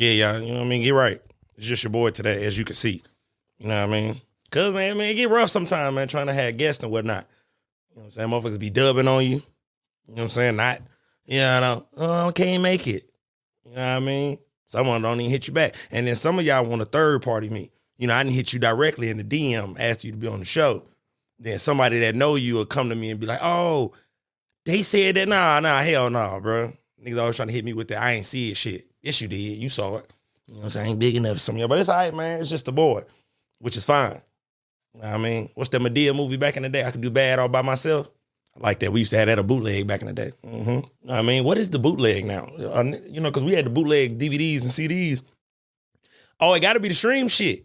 Yeah, you know what I mean? Get right. It's just your boy today, as you can see. You know what I mean? Because, man, it get rough sometimes, man, trying to have guests and whatnot. You know what I'm saying? Motherfuckers be dubbing on you. You know what I'm saying? Not, I can't make it. You know what I mean? Someone don't even hit you back. And then some of y'all want a third party me. You know, I didn't hit you directly in the DM, asked you to be on the show. Then somebody that know you will come to me and be like, oh, they said that. Nah, hell nah, bro. Niggas always trying to hit me with that I ain't see it shit. Yes, you did. You saw it. You know what I'm saying? I ain't big enough for some of y'all. But it's all right, man. It's just the boy, which is fine. You know what I mean? What's the Madea movie back in the day? I could do bad all by myself. I like that. We used to have that a bootleg back in the day. Mm-hmm. You know what I mean? What is the bootleg now? You know, because we had the bootleg DVDs and CDs. Oh, it got to be the stream shit.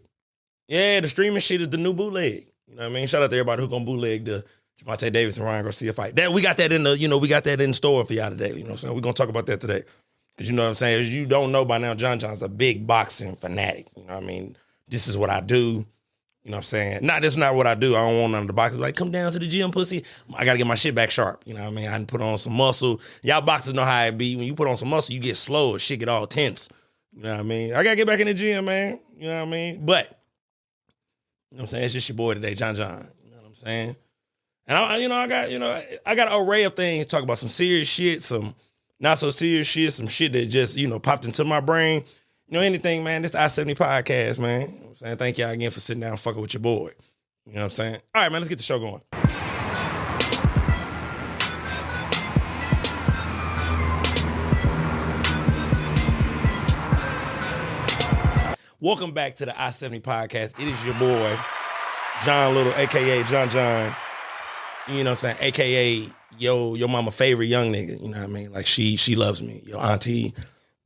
Yeah, the streaming shit is the new bootleg. You know what I mean? Shout out to everybody who gonna bootleg the Gervonta Davis and Ryan Garcia fight. That we got that in the, we got that in store for y'all today. You know what I'm saying? We're gonna talk about that today. Because you know what I'm saying? As you don't know by now, John John's a big boxing fanatic. You know what I mean? This is what I do. You know what I'm saying? This is not what I do. I don't want none of the boxers. Like, come down to the gym, pussy. I got to get my shit back sharp. You know what I mean? I done put on some muscle. Y'all boxers know how it be. When you put on some muscle, you get slow. Shit get all tense. You know what I mean? I got to get back in the gym, man. You know what I mean? But, you know what I'm saying? It's just your boy today, John John. You know what I'm saying? And I got an array of things to talk about. Some serious shit, some not so serious shit, some shit that just, popped into my brain. Anything, man. This the I-70 podcast, man. You know what I'm saying? Thank y'all again for sitting down and fucking with your boy. You know what I'm saying? All right, man, let's get the show going. Welcome back to the I-70 podcast. It is your boy, John Little, a.k.a. John John. You know what I'm saying? A.k.a. your mama favorite young nigga. You know what I mean? Like, she loves me. Your auntie,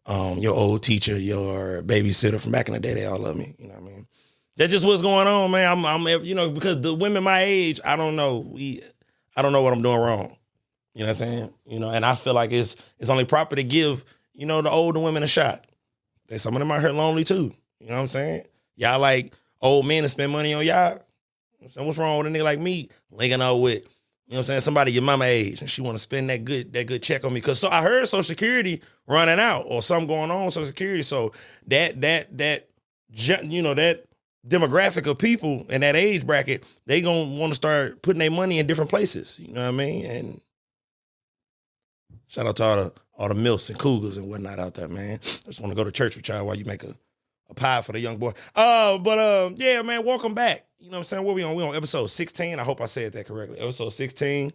your old teacher, your babysitter from back in the day, they all love me. You know what I mean? That's just what's going on, man. I'm because the women my age, I don't know. I don't know what I'm doing wrong. You know what I'm saying? And I feel like it's only proper to give, the older women a shot. Some of them out here lonely too. You know what I'm saying? Y'all like old men to spend money on y'all. So what's wrong with a nigga like me linking up with, somebody your mama age and she want to spend that good check on me? Because I heard Social Security running out or something going on with Social Security. So that demographic of people in that age bracket, they gonna want to start putting their money in different places. You know what I mean? And shout out to all the milfs and cougars and whatnot out there, man. I just want to go to church with y'all while you make a pie for the young boy. Yeah, man, welcome back. You know what I'm saying? What we on? We on episode 16. I hope I said that correctly. Episode 16. You know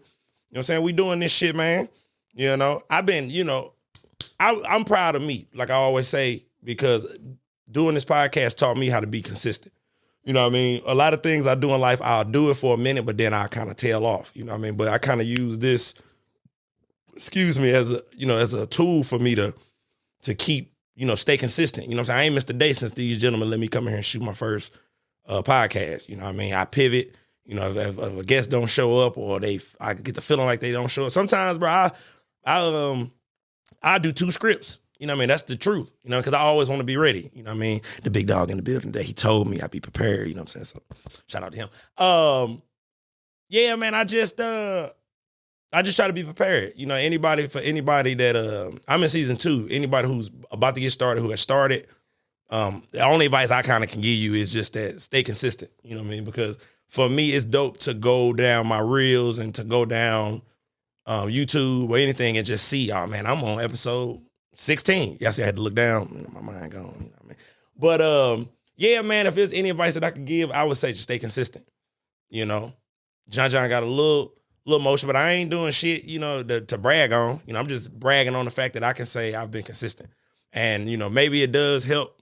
what I'm saying? We doing this shit, man. I've been, I'm proud of me, like I always say, because doing this podcast taught me how to be consistent. You know what I mean? A lot of things I do in life, I'll do it for a minute, but then I kind of tail off. You know what I mean? But I kind of use this, as a tool for me to keep, stay consistent. You know what I'm saying? I ain't missed a day since these gentlemen let me come here and shoot my first podcast. You know what I mean? I pivot. If a guest don't show up or I get the feeling like they don't show up. Sometimes, bro, I do 2 scripts. You know what I mean? That's the truth. Because I always want to be ready. You know what I mean? The big dog in the building today, he told me I'd be prepared. You know what I'm saying? So shout out to him. Yeah, man, I just try to be prepared. Anybody that I'm in season 2, anybody who's about to get started, who has started, the only advice I kind of can give you is just that stay consistent. You know what I mean? Because for me, it's dope to go down my reels and to go down YouTube or anything and just see, oh man, I'm on episode 16. Y'all see, I had to look down. My mind gone. You know what I mean? But yeah, man, if there's any advice that I could give, I would say just stay consistent. John got a little motion, but I ain't doing shit, to brag on. I'm just bragging on the fact that I can say I've been consistent. And, maybe it does help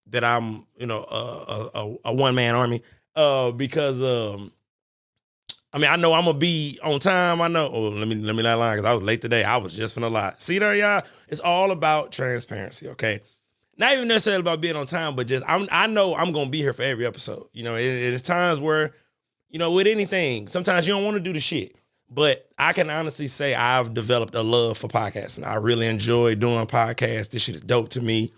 that I'm, a one-man army. Because I know I'm gonna be on time. I know. Oh, let me not lie, because I was late today. I was just finna lie. See there, y'all? It's all about transparency, okay? Not even necessarily about being on time, but just I know I'm gonna be here for every episode. It's times where, with anything, sometimes you don't want to do the shit. But I can honestly say I've developed a love for podcasting. I really enjoy doing podcasts. This shit is dope to me.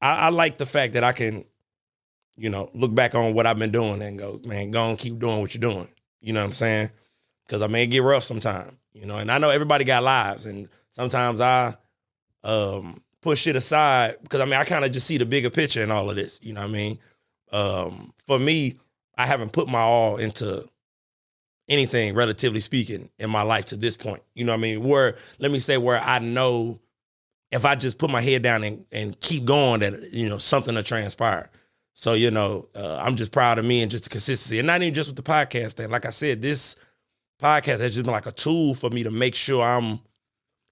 I like the fact that I can, look back on what I've been doing and go, man, go and keep doing what you're doing. You know what I'm saying? Because I may get rough sometimes, and I know everybody got lives, and sometimes I push shit aside, because I mean, I kind of just see the bigger picture in all of this. You know what I mean? For me, I haven't put my all into anything, relatively speaking, in my life to this point. You know what I mean? Where I know if I just put my head down and keep going, that, you know, something will transpire. So, you know, I'm just proud of me and just the consistency. And not even just with the podcast thing. Like I said, this podcast has just been like a tool for me to make sure I'm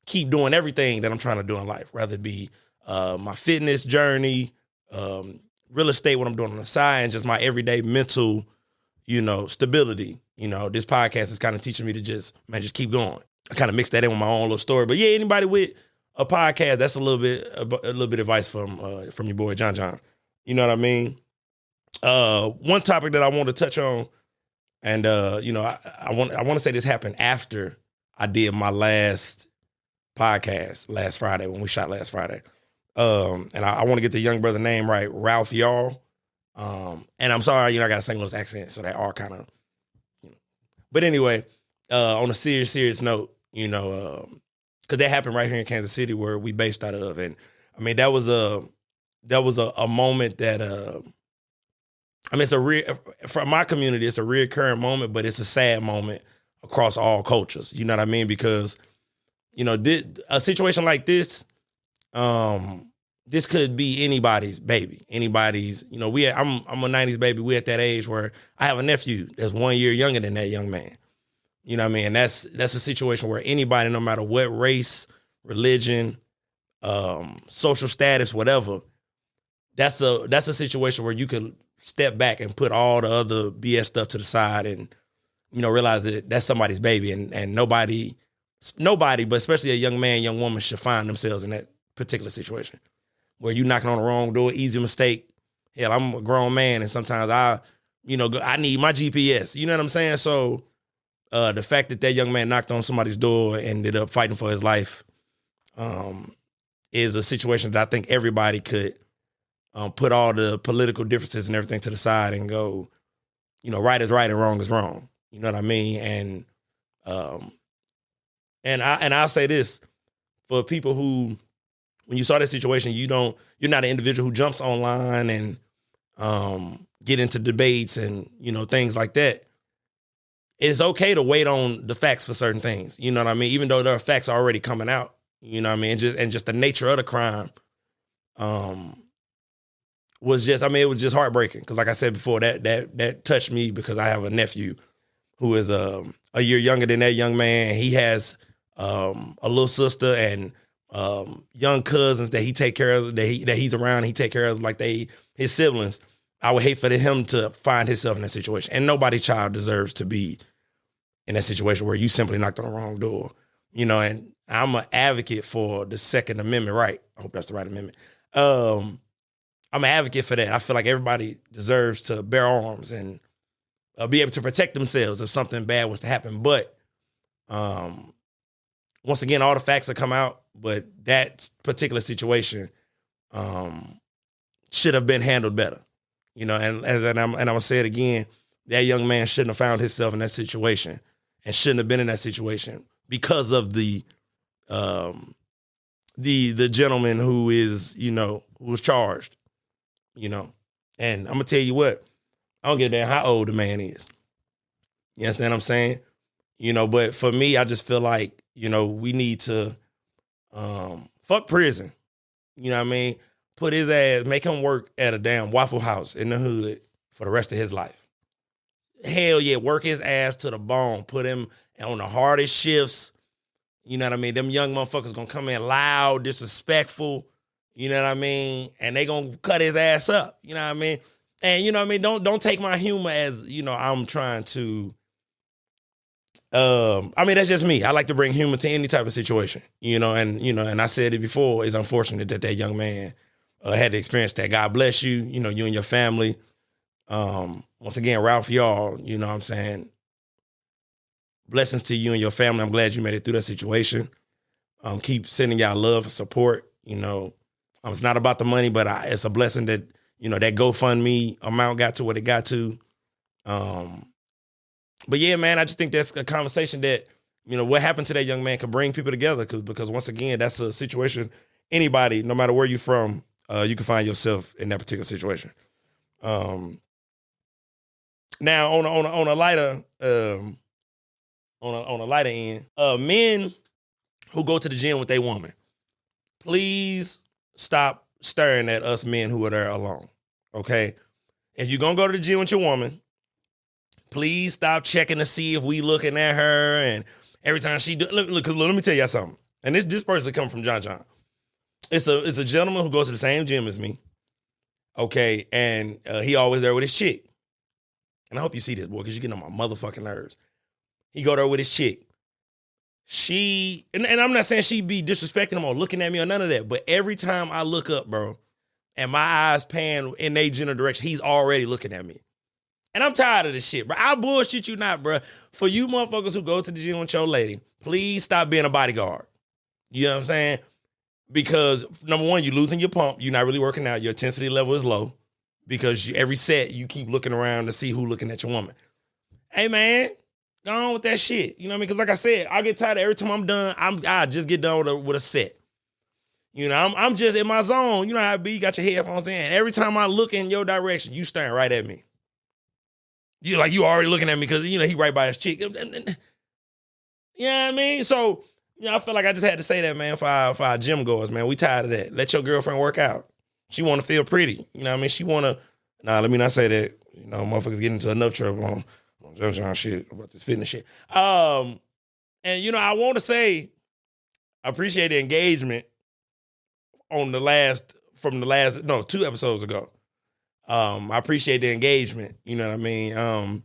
keep doing everything that I'm trying to do in life, whether it be my fitness journey, real estate, what I'm doing on the side, and just my everyday mental, you know, stability. You know, this podcast is kind of teaching me to just keep going. I kind of mix that in with my own little story. But yeah, anybody with a podcast, that's a little bit of advice from your boy John. You know what I mean? One topic that I want to touch on, and you know, I want to say this happened after I did my last podcast last Friday, when we shot last Friday. And I want to get the young brother name right, Ralph Y'all. And I'm sorry, you know, I got a St. Louis accent, so they are kind of, you know. But anyway, on a serious note, you know, because that happened right here in Kansas City, where we based out of, and I mean, that was a moment that I mean, from my community, it's a reoccurring moment, but it's a sad moment across all cultures. You know what I mean? Because, you know, a situation like this, this could be anybody's baby. Anybody's, you know, I'm a 90s baby. We at that age where I have a nephew that's 1 year younger than that young man. You know what I mean? And that's a situation where anybody, no matter what race, religion, social status, whatever, that's a situation where you can step back and put all the other BS stuff to the side and, you know, realize that that's somebody's baby, and nobody, but especially a young man, young woman, should find themselves in that particular situation where you knocking on the wrong door, easy mistake. Hell, I'm a grown man, and sometimes I need my GPS. You know what I'm saying? So the fact that young man knocked on somebody's door and ended up fighting for his life is a situation that I think everybody could put all the political differences and everything to the side and go, you know, right is right and wrong is wrong. You know what I mean? And I'll say this, for people who, when you saw that situation, you're not an individual who jumps online and get into debates and, you know, things like that. It's okay to wait on the facts for certain things. You know what I mean? Even though there are facts already coming out, you know what I mean? And just the nature of the crime was just, I mean, it was just heartbreaking. Because like I said before, that touched me, because I have a nephew who is a year younger than that young man. He has a little sister and young cousins that he take care of, that he's around. He take care of like his siblings. I would hate for him to find himself in that situation. And nobody's child deserves to be in that situation where you simply knocked on the wrong door. You know, and I'm an advocate for the Second Amendment right. I hope that's the right amendment. I'm an advocate for that. I feel like everybody deserves to bear arms and be able to protect themselves if something bad was to happen. But once again, all the facts have come out, but that particular situation should have been handled better. You know, and I'm gonna say it again, that young man shouldn't have found himself in that situation and shouldn't have been in that situation because of the gentleman who is, you know, who was charged. You know, and I'm gonna tell you what, I don't give a damn how old the man is. You understand what I'm saying? You know, but for me, I just feel like, you know, we need to fuck prison. You know what I mean? Put his ass, make him work at a damn Waffle House in the hood for the rest of his life. Hell yeah, work his ass to the bone. Put him on the hardest shifts. You know what I mean? Them young motherfuckers gonna come in loud, disrespectful. You know what I mean? And they gonna cut his ass up. You know what I mean? And you know what I mean? Don't take my humor as, you know, I'm trying to. I mean, that's just me. I like to bring humor to any type of situation. You know, and I said it before. It's unfortunate that young man had to experience that. God bless you. You know, you and your family. Once again, Ralph Y'all. You know what I'm saying? Blessings to you and your family. I'm glad you made it through that situation. Keep sending y'all love and support. You know. It's not about the money, but it's a blessing that, you know, that GoFundMe amount got to what it got to. But yeah, man, I just think that's a conversation that, you know, what happened to that young man could bring people together, because once again, that's a situation anybody, no matter where you're from, you can find yourself in that particular situation. Now on a lighter on a lighter end, men who go to the gym with their woman, please stop staring at us men who are there alone. Okay, if you're gonna go to the gym with your woman, please stop checking to see if we looking at her, and every time she do. Look, let me tell y'all something. And this person come from John. It's a gentleman who goes to the same gym as me. Okay, and he always there with his chick. And I hope you see this, boy, because you're getting on my motherfucking nerves. He go there with his chick. She, and I'm not saying she be disrespecting him or looking at me or none of that, but every time I look up, bro, and my eyes pan in their general direction, he's already looking at me. And I'm tired of this shit, bro. I bullshit you not, bro. For you motherfuckers who go to the gym with your lady, please stop being a bodyguard. You know what I'm saying? Because, number one, you're losing your pump. You're not really working out. Your intensity level is low. Because every set, you keep looking around to see who's looking at your woman. Hey, man, go on with that shit. You know what I mean? Because like I said, I get tired of every time I'm done, I just get done with a set. You know, I'm just in my zone. You know how it be. You got your headphones in. And every time I look in your direction, you staring right at me. You already looking at me because, you know, he right by his chick. You know what I mean? So, you know, I feel like I just had to say that, man, for our gym goers, man. We tired of that. Let your girlfriend work out. She want to feel pretty. You know what I mean? She want to, let me not say that. You know, motherfuckers get into enough trouble on John shit about this fitness shit. And, you know, I want to say I appreciate the engagement on 2 episodes ago. I appreciate the engagement. You know what I mean?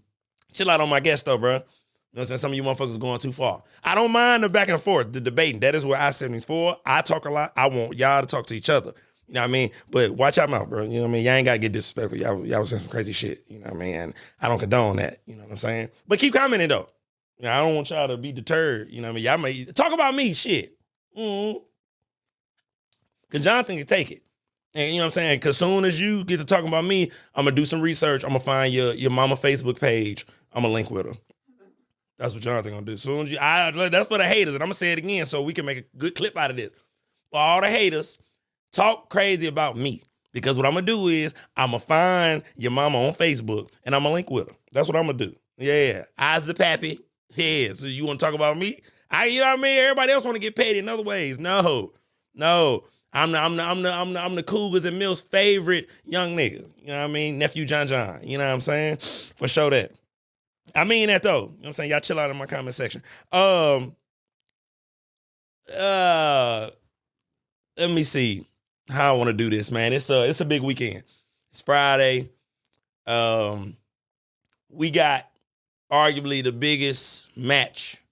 Chill out on my guest, though, bro. You know what I'm saying? Some of you motherfuckers are going too far. I don't mind the back and forth, the debating. That is what I-70's for. I talk a lot. I want y'all to talk to each other. You know what I mean? But watch out, mouth, bro. You know what I mean? Y'all ain't got to get disrespectful. Y'all was saying some crazy shit. You know what I mean? And I don't condone that. You know what I'm saying? But keep commenting, though. You know, I don't want y'all to be deterred. You know what I mean? Y'all may talk about me, shit. Because Jonathan can take it. And you know what I'm saying? Because soon as you get to talking about me, I'm going to do some research. I'm going to find your mama Facebook page. I'm going to link with her. That's what Jonathan going to do. Soon as that's for the haters. And I'm going to say it again so we can make a good clip out of this. For all the haters, talk crazy about me. Because what I'm going to do is I'm going to find your mama on Facebook and I'm going to link with her. That's what I'm going to do. Yeah. Eyes the pappy. Yeah. So you want to talk about me? You know what I mean? Everybody else want to get paid in other ways. No. I'm the Cougars and Mills' favorite young nigga. You know what I mean? Nephew John. You know what I'm saying? For sure that. I mean that though. You know what I'm saying? Y'all chill out in my comment section. Let me see how I want to do this, man. It's a big weekend. It's Friday. We got arguably the biggest match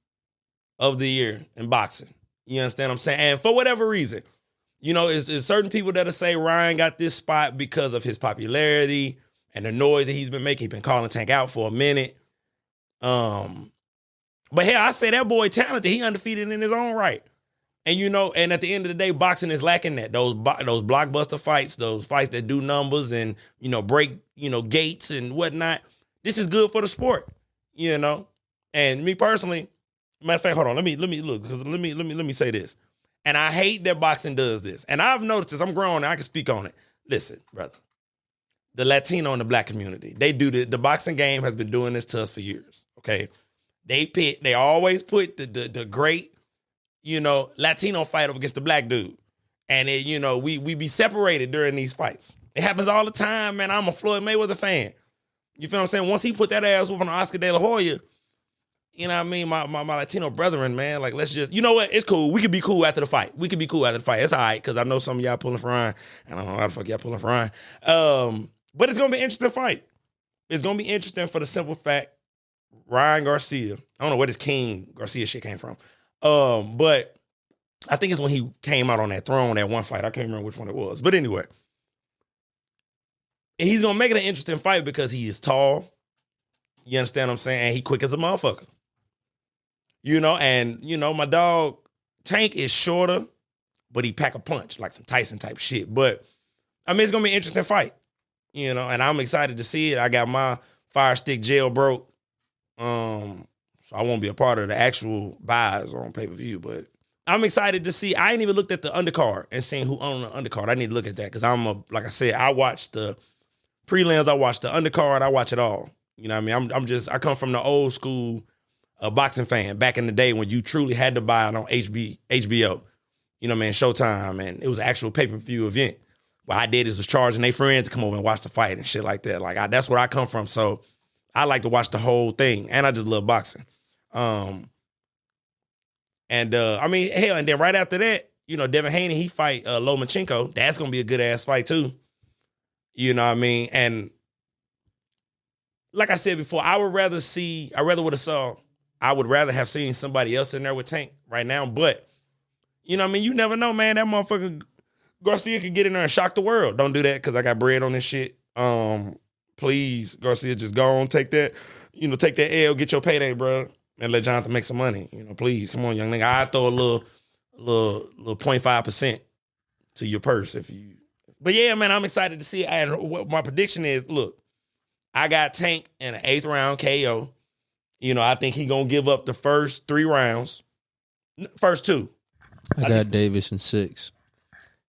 of the year in boxing. You understand what I'm saying? And for whatever reason, you know, it's certain people that'll say Ryan got this spot because of his popularity and the noise that he's been making. He's been calling Tank out for a minute. But hell, I say that boy talented. He undefeated in his own right. And, you know, and at the end of the day, boxing is lacking that. Those blockbuster fights, those fights that do numbers and, you know, break, you know, gates and whatnot. This is good for the sport, you know. And me personally, matter of fact, hold on, let me look, because let me say this. And I hate that boxing does this. And I've noticed this. I'm grown and I can speak on it. Listen, brother. The Latino and the black community, they do the boxing game has been doing this to us for years. Okay. They always put the great, you know, Latino fight up against the black dude. And it, you know, we be separated during these fights. It happens all the time, man. I'm a Floyd Mayweather fan. You feel what I'm saying? Once he put that ass whoop on Oscar De La Hoya, you know what I mean? My Latino brethren, man, like, let's just, you know what? It's cool. We could be cool after the fight. It's all right, because I know some of y'all pulling for Ryan. I don't know how the fuck y'all pulling for Ryan. But it's going to be an interesting fight. It's going to be interesting for the simple fact, Ryan Garcia, I don't know where this King Garcia shit came from. But I think it's when he came out on that throne, that one fight. I can't remember which one it was. But anyway, he's going to make it an interesting fight because he is tall. You understand what I'm saying? And he quick as a motherfucker. You know, and, you know, my dog Tank is shorter, but he pack a punch, like some Tyson type shit. But, I mean, it's going to be an interesting fight. You know, and I'm excited to see it. I got my Fire Stick jailbroke. So I won't be a part of the actual buys on pay-per-view, but I'm excited to see. I ain't even looked at the undercard and seen who on the undercard. I need to look at that because like I said, I watched the prelims, I watched the undercard, I watch it all. You know what I mean? I come from the old school boxing fan back in the day when you truly had to buy it on HBO. You know what I mean? Showtime, and it was an actual pay-per-view event. What I did is was charging their friends to come over and watch the fight and shit like that. Like that's where I come from. So I like to watch the whole thing, and I just love boxing. I mean, hell, and then right after that, you know, Devin Haney, he fight Lomachenko. That's gonna be a good ass fight too. You know what I mean? And like I said before, I would rather have seen somebody else in there with Tank right now. But you know what I mean? You never know, man. That motherfucker Garcia could get in there and shock the world. Don't do that because I got bread on this shit. Please, Garcia, just go on, take that L, get your payday, bro, and let Jonathan make some money. You know, please, come on, young nigga. I throw a little 0.5% to your purse if you. But yeah, man, I'm excited to see it. And what my prediction is, look, I got Tank in an 8th round KO. You know, I think he gonna give up the first 3 rounds, first 2. I got Davis in 6.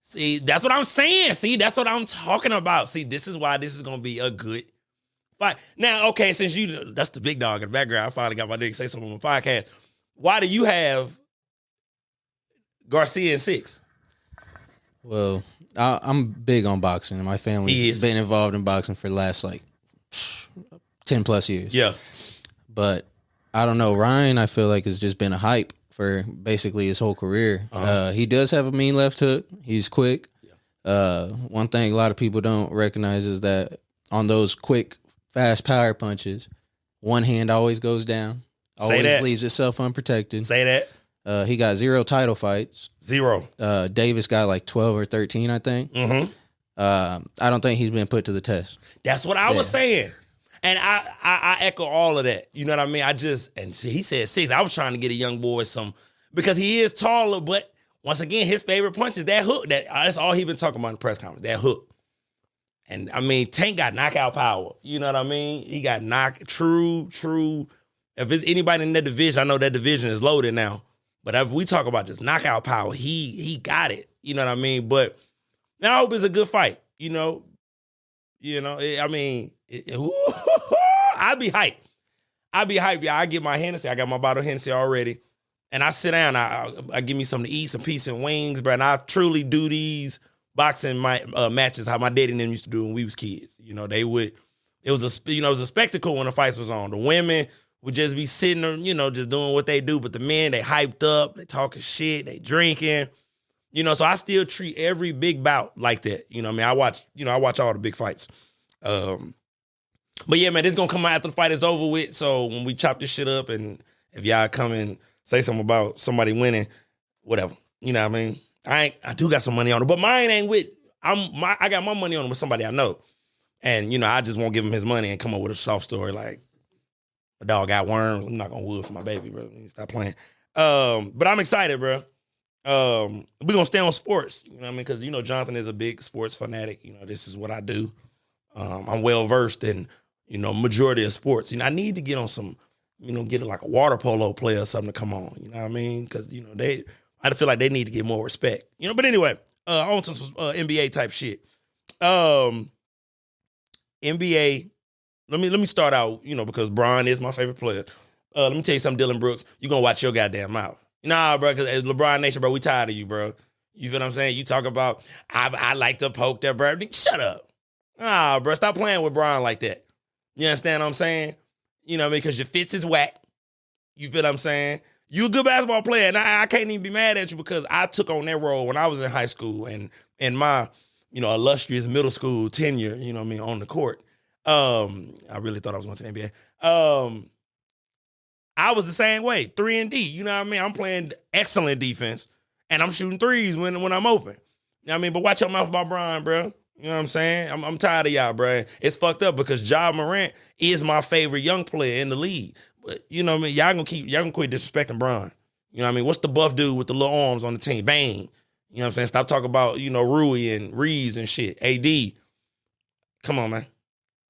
See, that's what I'm saying. See, that's what I'm talking about. See, this is why this is going to be a good fight. Now, okay, since that's the big dog in the background. I finally got my nigga say something on my podcast. Why do you have Garcia in 6? Well, I'm big on boxing, and my family's been involved in boxing for the last, 10 plus years. Yeah. But I don't know. Ryan, I feel like, has just been a hype for basically his whole career. He does have a mean left hook. He's quick. One thing a lot of people don't recognize is that on those quick, fast power punches, one hand always goes down. Always leaves itself unprotected. Say that. He got 0 title fights. 0. Davis got 12 or 13, I think. Mm-hmm. I don't think he's been put to the test. That's what I was saying. And I echo all of that. You know what I mean? He said 6. I was trying to get a young boy because he is taller, but once again, his favorite punch is that hook. That's all he been talking about in the press conference, that hook. And I mean, Tank got knockout power. You know what I mean? He got true. If it's anybody in that division, I know that division is loaded now. But if we talk about just knockout power, he got it. You know what I mean? But I hope it's a good fight. I mean, I'd be hyped. Yeah, I get my Hennessy. I got my bottle of Hennessy already. And I sit down. I give me something to eat, some peace and wings, bro. And I truly do these boxing matches how my daddy and them used to do when we was kids. You know, it was a spectacle when the fights was on. The women would just be sitting there, just doing what they do. But the men, they hyped up, they talking shit, they drinking. So I still treat every big bout like that. You know what I mean? I watch all the big fights. But yeah, man, this is gonna come out after the fight is over with. So when we chop this shit up, and if y'all come and say something about somebody winning, whatever, you know what I mean? I do got some money on it, but mine ain't with. I got my money on it with somebody I know, and I just won't give him his money and come up with a soft story like a dog got worms. I'm not gonna wood for my baby, bro. Stop playing. But I'm excited, bro. We're gonna stay on sports, you know what I mean? Because Jonathan is a big sports fanatic. This is what I do. I'm well versed in majority of sports. I need to get on some, get like a water polo player or something to come on. You know what I mean? Because I feel like they need to get more respect. But anyway, on to some NBA type shit. NBA. Let me start out. Because Bron is my favorite player. Let me tell you something, Dylan Brooks. You gonna watch your goddamn mouth. Nah, bro, because LeBron Nation, bro, we tired of you, bro. You feel what I'm saying? You talk about, I like to poke that, bro. Shut up. Ah, bro, stop playing with Bron like that. You understand what I'm saying? You know what I mean? Because your fits is whack. You feel what I'm saying? You a good basketball player, and I can't even be mad at you because I took on that role when I was in high school and in my, illustrious middle school tenure, on the court. I really thought I was going to the NBA. I was the same way, 3 and D. You know what I mean? I'm playing excellent defense, and I'm shooting threes when I'm open. You know what I mean? But watch your mouth about Bron, bro. You know what I'm saying? I'm tired of y'all, bro. It's fucked up because Ja Morant is my favorite young player in the league. But you know what I mean? Y'all gonna quit disrespecting Bron. You know what I mean? What's the buff dude with the little arms on the team? Bang. You know what I'm saying? Stop talking about, Rui and Reeves and shit. AD. Come on, man.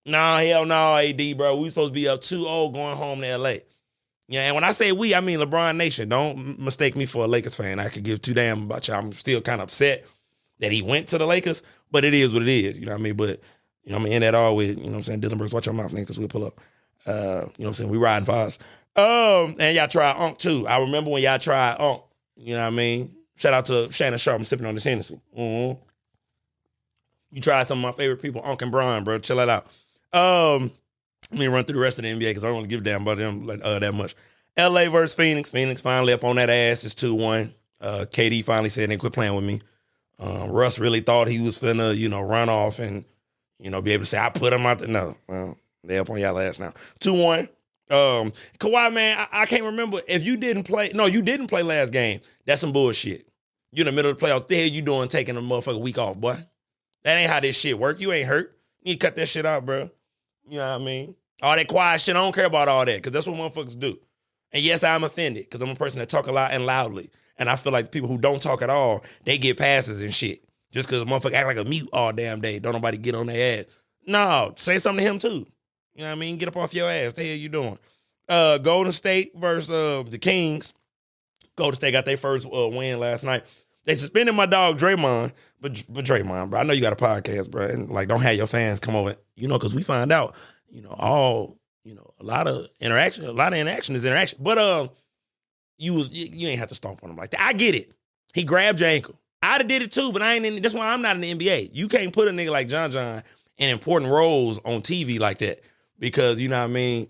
Nah, hell no, AD, bro. We supposed to be up 2-0 going home to LA. Yeah, and when I say we, I mean LeBron Nation. Don't mistake me for a Lakers fan. I could give two damn about y'all. I'm still kind of upset that he went to the Lakers, but it is what it is. You know what I mean? But, you know, I'm going to end that all with, you know what I'm saying, Dylan Brooks, watch your mouth, nigga, because we'll pull up. You know what I'm saying? We riding fast. And y'all tried Unk, too. I remember when y'all tried Unk. You know what I mean? Shout out to Shannon Sharp. I'm sipping on this Hennessy. Mm-hmm. You tried some of my favorite people, Unk and Brian, bro. Chill that out. Let me run through the rest of the NBA because I don't want to give a damn about them that much. LA versus Phoenix. Phoenix finally up on that ass. It's 2-1. KD finally said they quit playing with me. Russ really thought he was finna, you know, run off and, you know, be able to say, I put him out there. No, well, they up on y'all ass now. 2-1. Kawhi, man, I can't remember if you didn't play. No, you didn't play last game. That's some bullshit. You in the middle of the playoffs. What the hell you doing taking a motherfucking week off, boy? That ain't how this shit work. You ain't hurt. You need to cut that shit out, bro. You know what I mean? All that quiet shit, I don't care about all that because that's what motherfuckers do. And yes, I'm offended because I'm a person that talk a lot and loudly. And I feel like the people who don't talk at all, they get passes and shit. Just because a motherfucker act like a mute all damn day. Don't nobody get on their ass. No, say something to him too. You know what I mean? Get up off your ass. What the hell you doing? Golden State versus the Kings. Golden State got their first win last night. They suspended my dog Draymond, but Draymond, bro, I know you got a podcast, bro, and like don't have your fans come over, you know, because we find out, you know, a lot of interaction is interaction. But you ain't have to stomp on him like that. I get it. He grabbed your ankle. I'd have did it too, but I ain't in. That's why I'm not in the NBA. You can't put a nigga like John in important roles on TV like that because you know what I mean.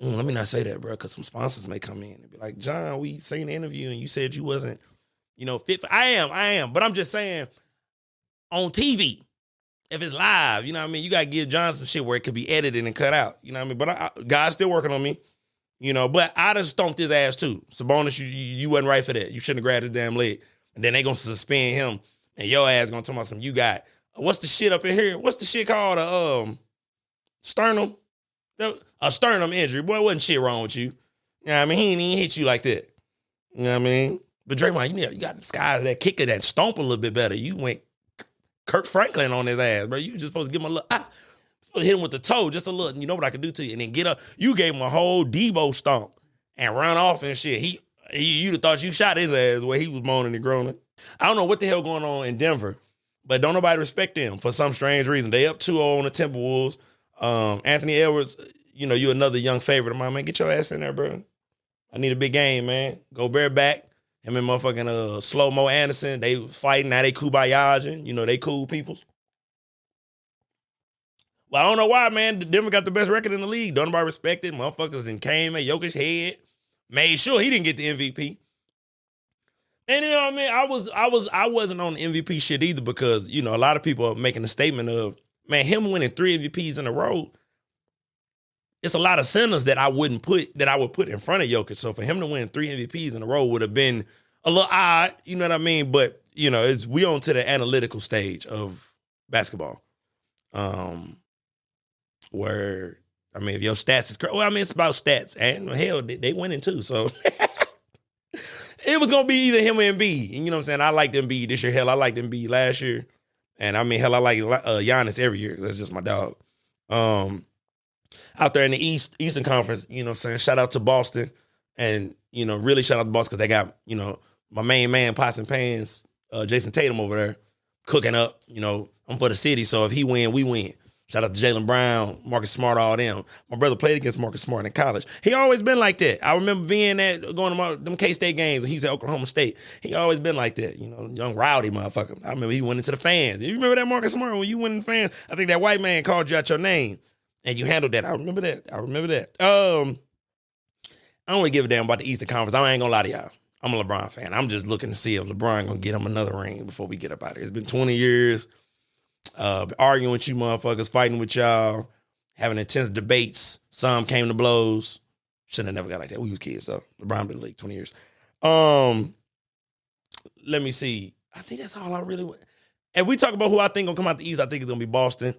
Let me not say that, bro, because some sponsors may come in and be like, John, we seen the interview and you said you wasn't, you know, fit for. I am, but I'm just saying, on TV, if it's live, you know what I mean, you gotta give John some shit where it could be edited and cut out, you know what I mean. But God's still working on me, you know. But I just stomped his ass too. Sabonis, you wasn't right for that. You shouldn't have grabbed his damn leg. And then they gonna suspend him, and your ass gonna talk about something. You got what's the shit up in here? What's the shit called? Sternum. A sternum injury. Boy, wasn't shit wrong with you. You know what I mean? He ain't even hit you like that. You know what I mean? But Draymond, you got the sky that kicker that stomp a little bit better. You went Kirk Franklin on his ass, bro. You just supposed to give him a little, supposed to hit him with the toe, just a little, you know what I could do to you, and then get up. You gave him a whole Debo stomp and run off and shit. You'd have thought you shot his ass where he was moaning and groaning. I don't know what the hell going on in Denver, but don't nobody respect them for some strange reason. They up 2-0 on the Timberwolves. Anthony Edwards, you know, you another young favorite of mine, man. Get your ass in there, bro. I need a big game, man. Go bareback. Him and motherfucking Slow-Mo Anderson, they fighting. Now they kubayajing. You know, they cool peoples. Well, I don't know why, man. Denver got the best record in the league. Don't nobody respect it. Motherfuckers and came at Jokic's head. Made sure he didn't get the MVP. And you know what I mean? I wasn't on the MVP shit either because, you know, a lot of people are making a statement of, man, him winning 3 MVPs in a row, it's a lot of centers that I would put in front of Jokic. So for him to win 3 MVPs in a row would have been a little odd, you know what I mean? But, you know, we on to the analytical stage of basketball. Where, I mean, if your stats is correct, well, I mean, it's about stats. And hell, they winning too, so it was going to be either him or Embiid. And you know what I'm saying? I liked Embiid this year. Hell, I liked Embiid last year. And I mean, hell, I like Giannis every year. That's just my dog. Out there in the Eastern Conference, you know what I'm saying? Shout out to Boston. And, you know, really shout out to Boston because they got, you know, my main man, Pots and Pans, Jason Tatum over there cooking up. You know, I'm for the city, so if he win, we win. Shout out to Jaylen Brown, Marcus Smart, all them. My brother played against Marcus Smart in college. He always been like that. I remember being going to them K-State games when he was at Oklahoma State. He always been like that, you know, young rowdy motherfucker. I remember he went into the fans. You remember that, Marcus Smart, when you went in the fans? I think that white man called you out your name, and you handled that. I remember that. I don't really give a damn about the Eastern Conference. I ain't gonna lie to y'all. I'm a LeBron fan. I'm just looking to see if LeBron gonna get him another ring before we get up out of here. It's been 20 years. Arguing with you motherfuckers, fighting with y'all, having intense debates. Some came to blows. Shouldn't have never got like that. We was kids though. LeBron been in the league 20 years. Let me see. I think that's all I really want. If we talk about who I think gonna come out the East, I think it's gonna be Boston.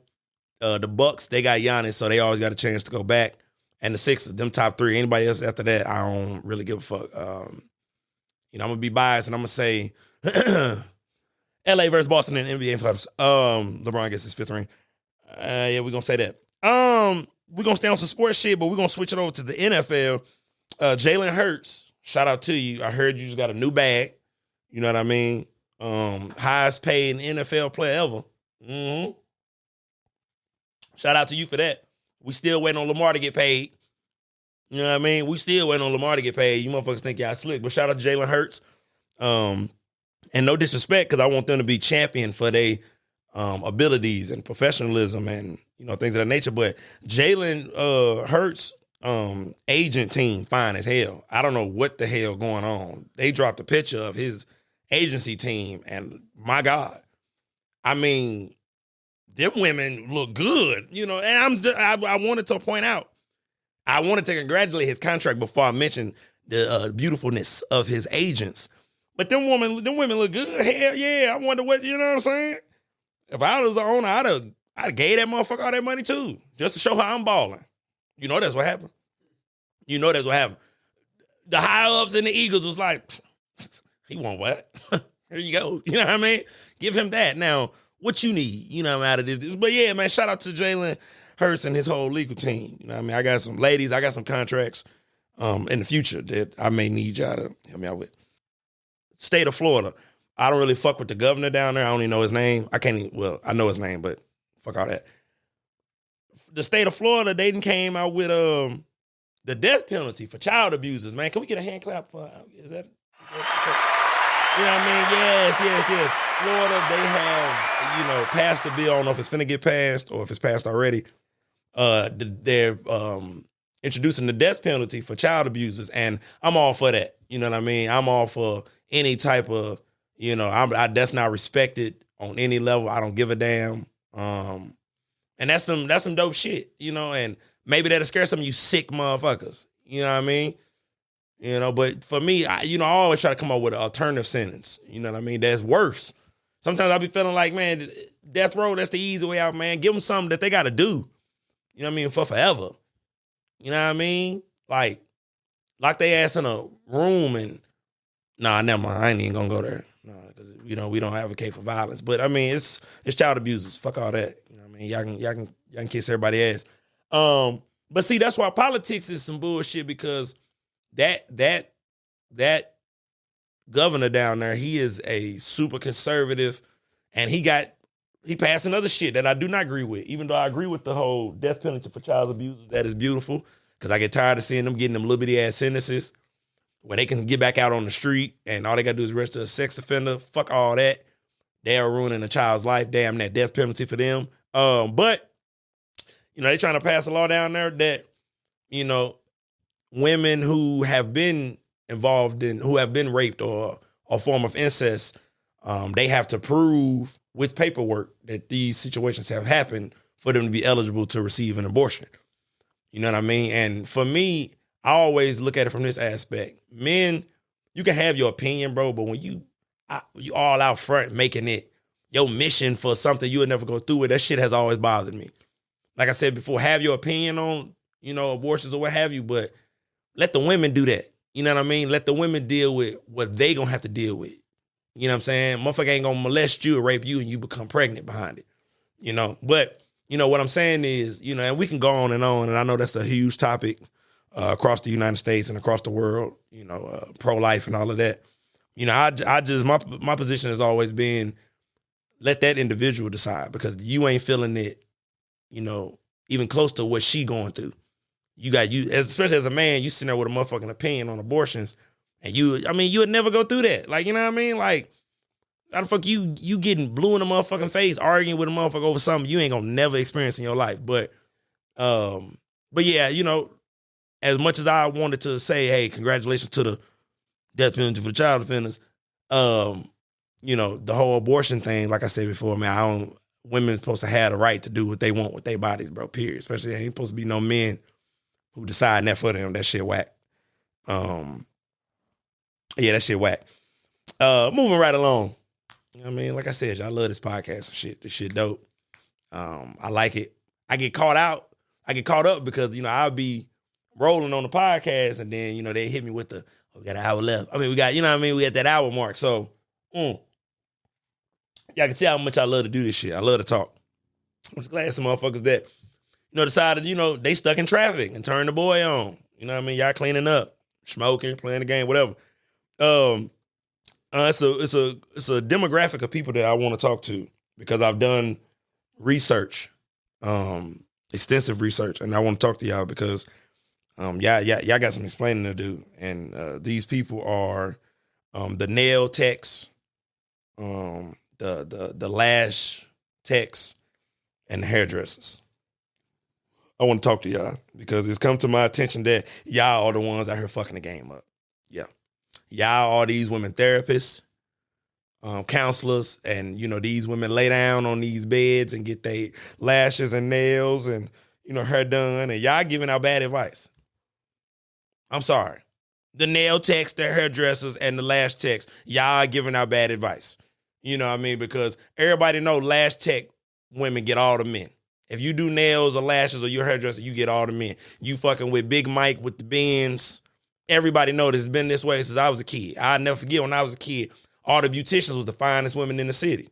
The Bucks, they got Giannis, so they always got a chance to go back. And the Sixers, them top 3. Anybody else after that, I don't really give a fuck. You know, I'm gonna be biased and I'm gonna say LA versus Boston in the NBA Finals. LeBron gets his 5th ring. Yeah, we're gonna say that. We're gonna stay on some sports shit, but we're gonna switch it over to the NFL. Jalen Hurts, shout out to you. I heard you just got a new bag. You know what I mean? Highest paid NFL player ever. Mm-hmm. Shout out to you for that. We still waiting on Lamar to get paid. You know what I mean? We still waiting on Lamar to get paid. You motherfuckers think y'all slick. But shout out to Jalen Hurts. And no disrespect, because I want them to be champion for their abilities and professionalism and, you know, things of that nature. But Jalen Hurts agent team fine as hell. I don't know what the hell going on. They dropped a picture of his agency team, and my God, I mean, them women look good, you know. And I wanted to point out, I wanted to congratulate his contract before I mentioned the beautifulness of his agents. But them women look good. Hell yeah, I wonder what, you know what I'm saying? If I was the owner, I'd gave that motherfucker all that money too, just to show how I'm balling. You know that's what happened. You know that's what happened. The high-ups in the Eagles was like, he want what? Here you go. You know what I mean? Give him that. Now, what you need, you know, out of this. But yeah, man, shout out to Jalen Hurts and his whole legal team. You know what I mean? I got some ladies, I got some contracts in the future that I may need y'all to help me out with. State of Florida. I don't really fuck with the governor down there. I don't even know his name. I know his name, but fuck all that. The state of Florida, they came out with the death penalty for child abusers, man. Can we get a hand clap for, is that? You know what I mean? Yes. Florida, they have, you know, passed the bill. I don't know if it's finna get passed or if it's passed already. They're introducing the death penalty for child abusers, and I'm all for that. You know what I mean? I'm all for any type of, you know, that's not respected on any level. I don't give a damn. And that's some dope shit, you know, and maybe that'll scare some of you sick motherfuckers. You know what I mean? You know, but for me, I always try to come up with an alternative sentence. You know what I mean? That's worse. Sometimes I'll be feeling like, man, death row, that's the easy way out, man. Give them something that they got to do. You know what I mean? For forever. You know what I mean? Like, lock their ass in a room and, nah, never mind. I ain't even gonna go there. Nah, because, you know, we don't advocate for violence. But I mean, it's child abusers. Fuck all that. You know what I mean? Y'all can kiss everybody's ass. But see, that's why politics is some bullshit, because that governor down there, he is a super conservative, and he passed another shit that I do not agree with. Even though I agree with the whole death penalty for child abusers, that is beautiful, because I get tired of seeing them getting them little bitty ass sentences where they can get back out on the street and all they got to do is register a sex offender. Fuck all that. They are ruining a child's life. Damn, that death penalty for them. But, you know, they trying to pass a law down there that, you know, women who have been involved in, who have been raped or a form of incest, they have to prove with paperwork that these situations have happened for them to be eligible to receive an abortion. You know what I mean? And for me, I always look at it from this aspect. Men, you can have your opinion, bro, but when you all out front making it your mission for something you would never go through with, that shit has always bothered me. Like I said before, have your opinion on, you know, abortions or what have you, but let the women do that. You know what I mean? Let the women deal with what they gonna have to deal with. You know what I'm saying? Motherfucker ain't gonna molest you or rape you and you become pregnant behind it. You know? But, you know, what I'm saying is, you know, and we can go on, and I know that's a huge topic across the United States and across the world, you know, pro-life and all of that. You know, I just, my position has always been, let that individual decide, because you ain't feeling it, you know, even close to what she going through. You especially as a man, you sitting there with a motherfucking opinion on abortions, and you would never go through that. Like, you know what I mean? Like, how the fuck you getting blue in the motherfucking face, arguing with a motherfucker over something you ain't gonna never experience in your life. But yeah, you know, as much as I wanted to say, hey, congratulations to the death penalty for the child offenders, you know, the whole abortion thing, like I said before, man, women supposed to have the right to do what they want with their bodies, bro, period. Especially, ain't supposed to be no men who decide that for them. That shit whack. Yeah, that shit whack. Moving right along. You know what I mean? Like I said, y'all love this podcast and shit. This shit dope. I like it. I get caught up because, you know, I'll be rolling on the podcast, and then, you know, they hit me with we got an hour left. I mean, we got, you know what I mean? We at that hour mark. So, y'all can tell how much I love to do this shit. I love to talk. I'm just glad some motherfuckers that, you know, decided, you know, they stuck in traffic and turned the boy on. You know what I mean? Y'all cleaning up. smoking, playing the game, whatever. It's a demographic of people that I want to talk to because I've done research, extensive research, and I want to talk to y'all because y'all got some explaining to do. And these people are the nail techs, the lash techs, and the hairdressers. I want to talk to y'all because it's come to my attention that y'all are the ones out here fucking the game up. Yeah. Y'all are these women therapists, counselors, and, these women lay down on these beds and get their lashes and nails and, hair done, and y'all giving out bad advice. I'm sorry. The nail techs, the hairdressers, and the lash techs, y'all giving out bad advice. You know what I mean? Because everybody know lash tech women get all the men. If you do nails or lashes or you're a hairdresser, you get all the men. You fucking with Big Mike with the Benz. Everybody know this has been this way since I was a kid. I'll never forget when I was a kid, all the beauticians was the finest women in the city.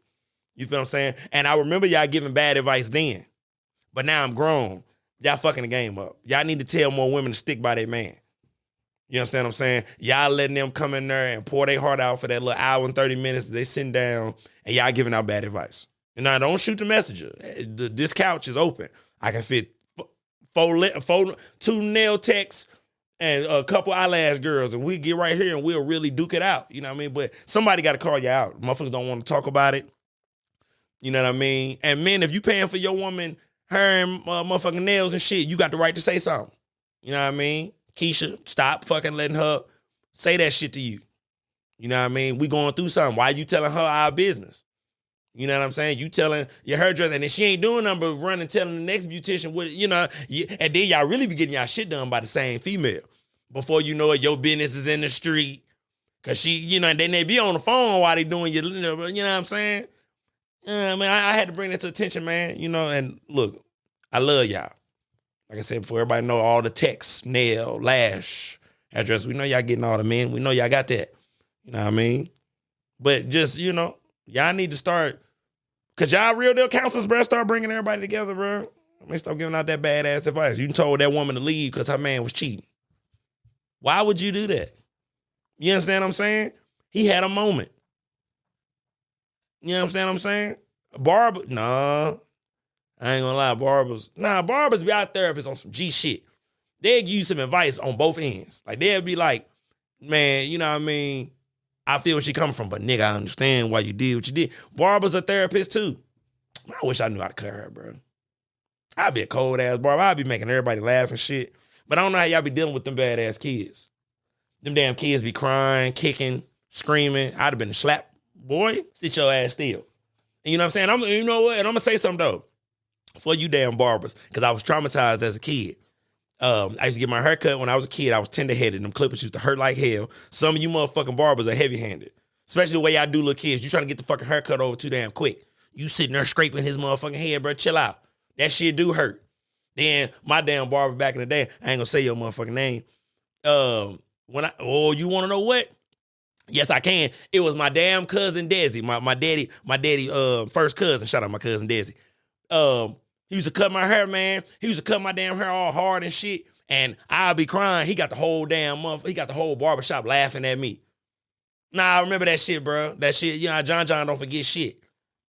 You feel what I'm saying? And I remember y'all giving bad advice then. But now I'm grown. Y'all fucking the game up. Y'all need to tell more women to stick by their man. You understand what I'm saying? Y'all letting them come in there and pour their heart out for that little hour and 30 minutes that they sitting down and y'all giving out bad advice. And now don't shoot the messenger. This couch is open. I can fit two nail techs and a couple eyelash girls, and we get right here and we'll really duke it out. You know what I mean? But somebody got to call you out. Motherfuckers don't want to talk about it. You know what I mean? And men, if you paying for your woman hair and motherfucking nails and shit, you got the right to say something. You know what I mean? Keisha, stop fucking letting her say that shit to you. You know what I mean? We going through something. Why you telling her our business? You know what I'm saying? You telling your hairdresser, and then she ain't doing nothing but running telling the next beautician what, and then y'all really be getting y'all shit done by the same female. Before you know it, your business is in the street. Cause she, and then they be on the phone while they doing you know what I'm saying? I mean, I had to bring that to attention, man. And look, I love y'all. Like I said before, everybody know all the techs, nail, lash, address. We know y'all getting all the men. We know y'all got that. You know what I mean? But just, y'all need to start, because y'all real deal counselors, bro, start bringing everybody together, bro. I mean, stop giving out that badass advice. You told that woman to leave because her man was cheating. Why would you do that? You understand what I'm saying? He had a moment. You understand what I'm saying? Barber, nah. I ain't gonna lie, barbers be our therapists on some G shit. They'll give you some advice on both ends. Like, they'll be like, man, you know what I mean? I feel where she coming from, but nigga, I understand why you did what you did. Barbers are therapists too. I wish I knew how to cut her, bro. I'd be a cold ass barber. I'd be making everybody laugh and shit. But I don't know how y'all be dealing with them badass kids. Them damn kids be crying, kicking, screaming. I'd have been a slap. Boy, sit your ass still. And you know what I'm saying? You know what? And I'm gonna say something though. For you damn barbers, because I was traumatized as a kid. I used to get my hair cut when I was a kid. I was tender-headed. Them clippers used to hurt like hell. Some of you motherfucking barbers are heavy-handed. Especially the way y'all do little kids. You trying to get the fucking haircut over too damn quick. You sitting there scraping his motherfucking head, bro. Chill out. That shit do hurt. Then my damn barber back in the day, I ain't gonna say your motherfucking name. You wanna know what? Yes, I can. It was my damn cousin Desi, my daddy first cousin. Shout out my cousin Desi. He used to cut my hair, man. He used to cut my damn hair all hard and shit. And I'd be crying. He got the whole damn month. He got the whole barbershop laughing at me. Nah, I remember that shit, bro. That shit, John don't forget shit.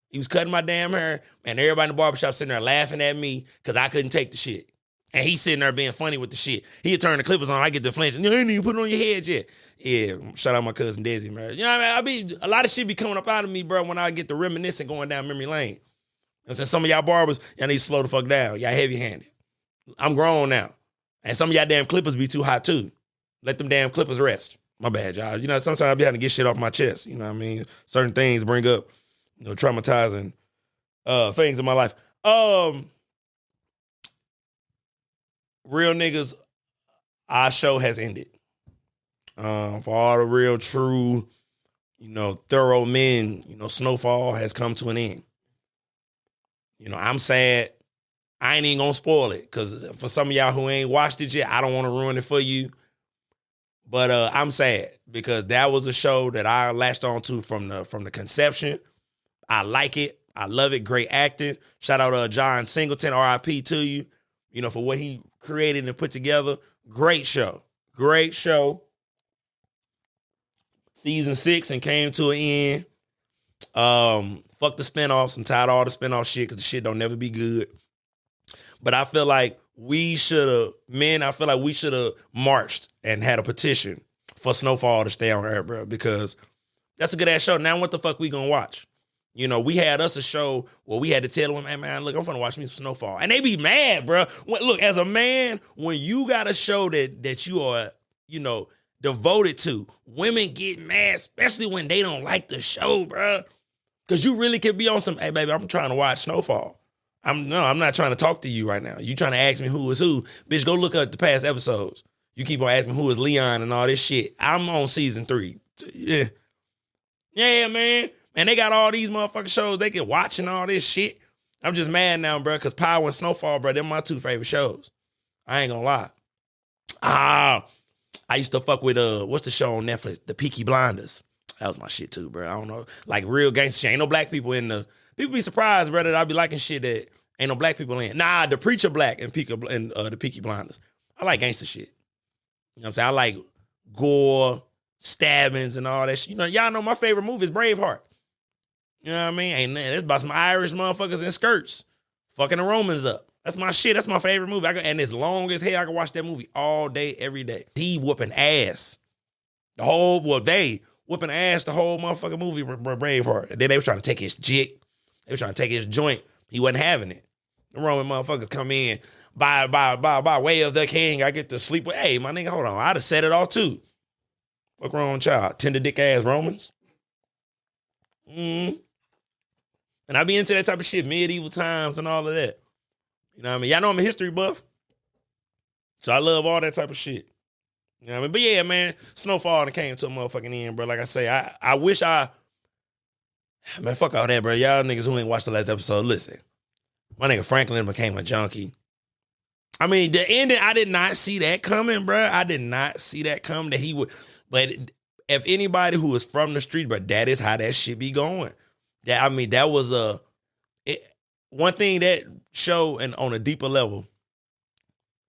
He was cutting my damn hair, and everybody in the barbershop sitting there laughing at me because I couldn't take the shit. And he's sitting there being funny with the shit. He'd turn the clippers on. I get the flinch. You ain't even put it on your head yet. Yeah, shout out my cousin Desi, man. You know what I mean? A lot of shit be coming up out of me, bro, when I get the reminiscing going down memory lane. I'm saying, some of y'all barbers, y'all need to slow the fuck down. Y'all heavy-handed. I'm grown now. And some of y'all damn clippers be too hot, too. Let them damn clippers rest. My bad, y'all. Sometimes I be having to get shit off my chest. You know what I mean? Certain things bring up, traumatizing things in my life. Real niggas, our show has ended. For all the real, true, thorough men, Snowfall has come to an end. I'm sad. I ain't even gonna spoil it, because for some of y'all who ain't watched it yet, I don't want to ruin it for you. But I'm sad because that was a show that I latched on to from the conception. I like it. I love it. Great acting. Shout out John Singleton, RIP to you, for what he created and put together. Great show. Great show. season 6 and came to an end. Fuck the spinoffs. I'm tired of all the spinoff shit because the shit don't never be good. But I feel like we should have marched and had a petition for Snowfall to stay on air, bro, because that's a good ass show. Now what the fuck we gonna watch? You know, we had us a show where we had to tell them, hey, man, look, I'm gonna watch me some Snowfall. And they be mad, bro. Look, as a man, when you got a show that you are, you know, devoted to, women get mad, especially when they don't like the show, bro. Because you really could be on some, hey, baby, I'm trying to watch Snowfall. I'm not trying to talk to you right now. You trying to ask me who is who. Bitch, go look up the past episodes. You keep on asking me who is Leon and all this shit. I'm on season 3. Yeah. Yeah, man. And they got all these motherfucking shows they can watch and all this shit. I'm just mad now, bro, because Power and Snowfall, bro, they're my 2 favorite shows. I ain't gonna lie. I used to fuck with, what's the show on Netflix? The Peaky Blinders. That was my shit too, bro. I don't know. Like real gangster shit. Ain't no black people in the... People be surprised, bro, that I be liking shit that ain't no black people in. Nah, The Preacher Black and the Peaky Blinders. I like gangster shit. You know what I'm saying? I like gore, stabbings, and all that shit. You know, y'all know my favorite movie is Braveheart. You know what I mean? Ain't it's about some Irish motherfuckers in skirts fucking the Romans up. That's my shit. That's my favorite movie. And as long as hell, I can watch that movie all day, every day. He whooping ass. They whooping ass the whole motherfucking movie, Braveheart. And then they were trying to take his jit. They were trying to take his joint. He wasn't having it. The Roman motherfuckers come in by way of the king. I get to sleep with. Hey, my nigga, hold on. I'd have said it all too. Fuck wrong with y'all? Tender dick ass Romans. And I be into that type of shit, medieval times and all of that. You know what I mean? Y'all know I'm a history buff. So I love all that type of shit. You know what I mean? But yeah, man, Snowfall came to a motherfucking end, bro. Like I say, I wish man, fuck all that, bro. Y'all niggas who ain't watched the last episode, listen. My nigga Franklin became a junkie. I mean, the ending, I did not see that coming, bro. I did not see that coming that he would. But if anybody who is from the street, bro, that is how that shit be going. That was one thing that show, and on a deeper level,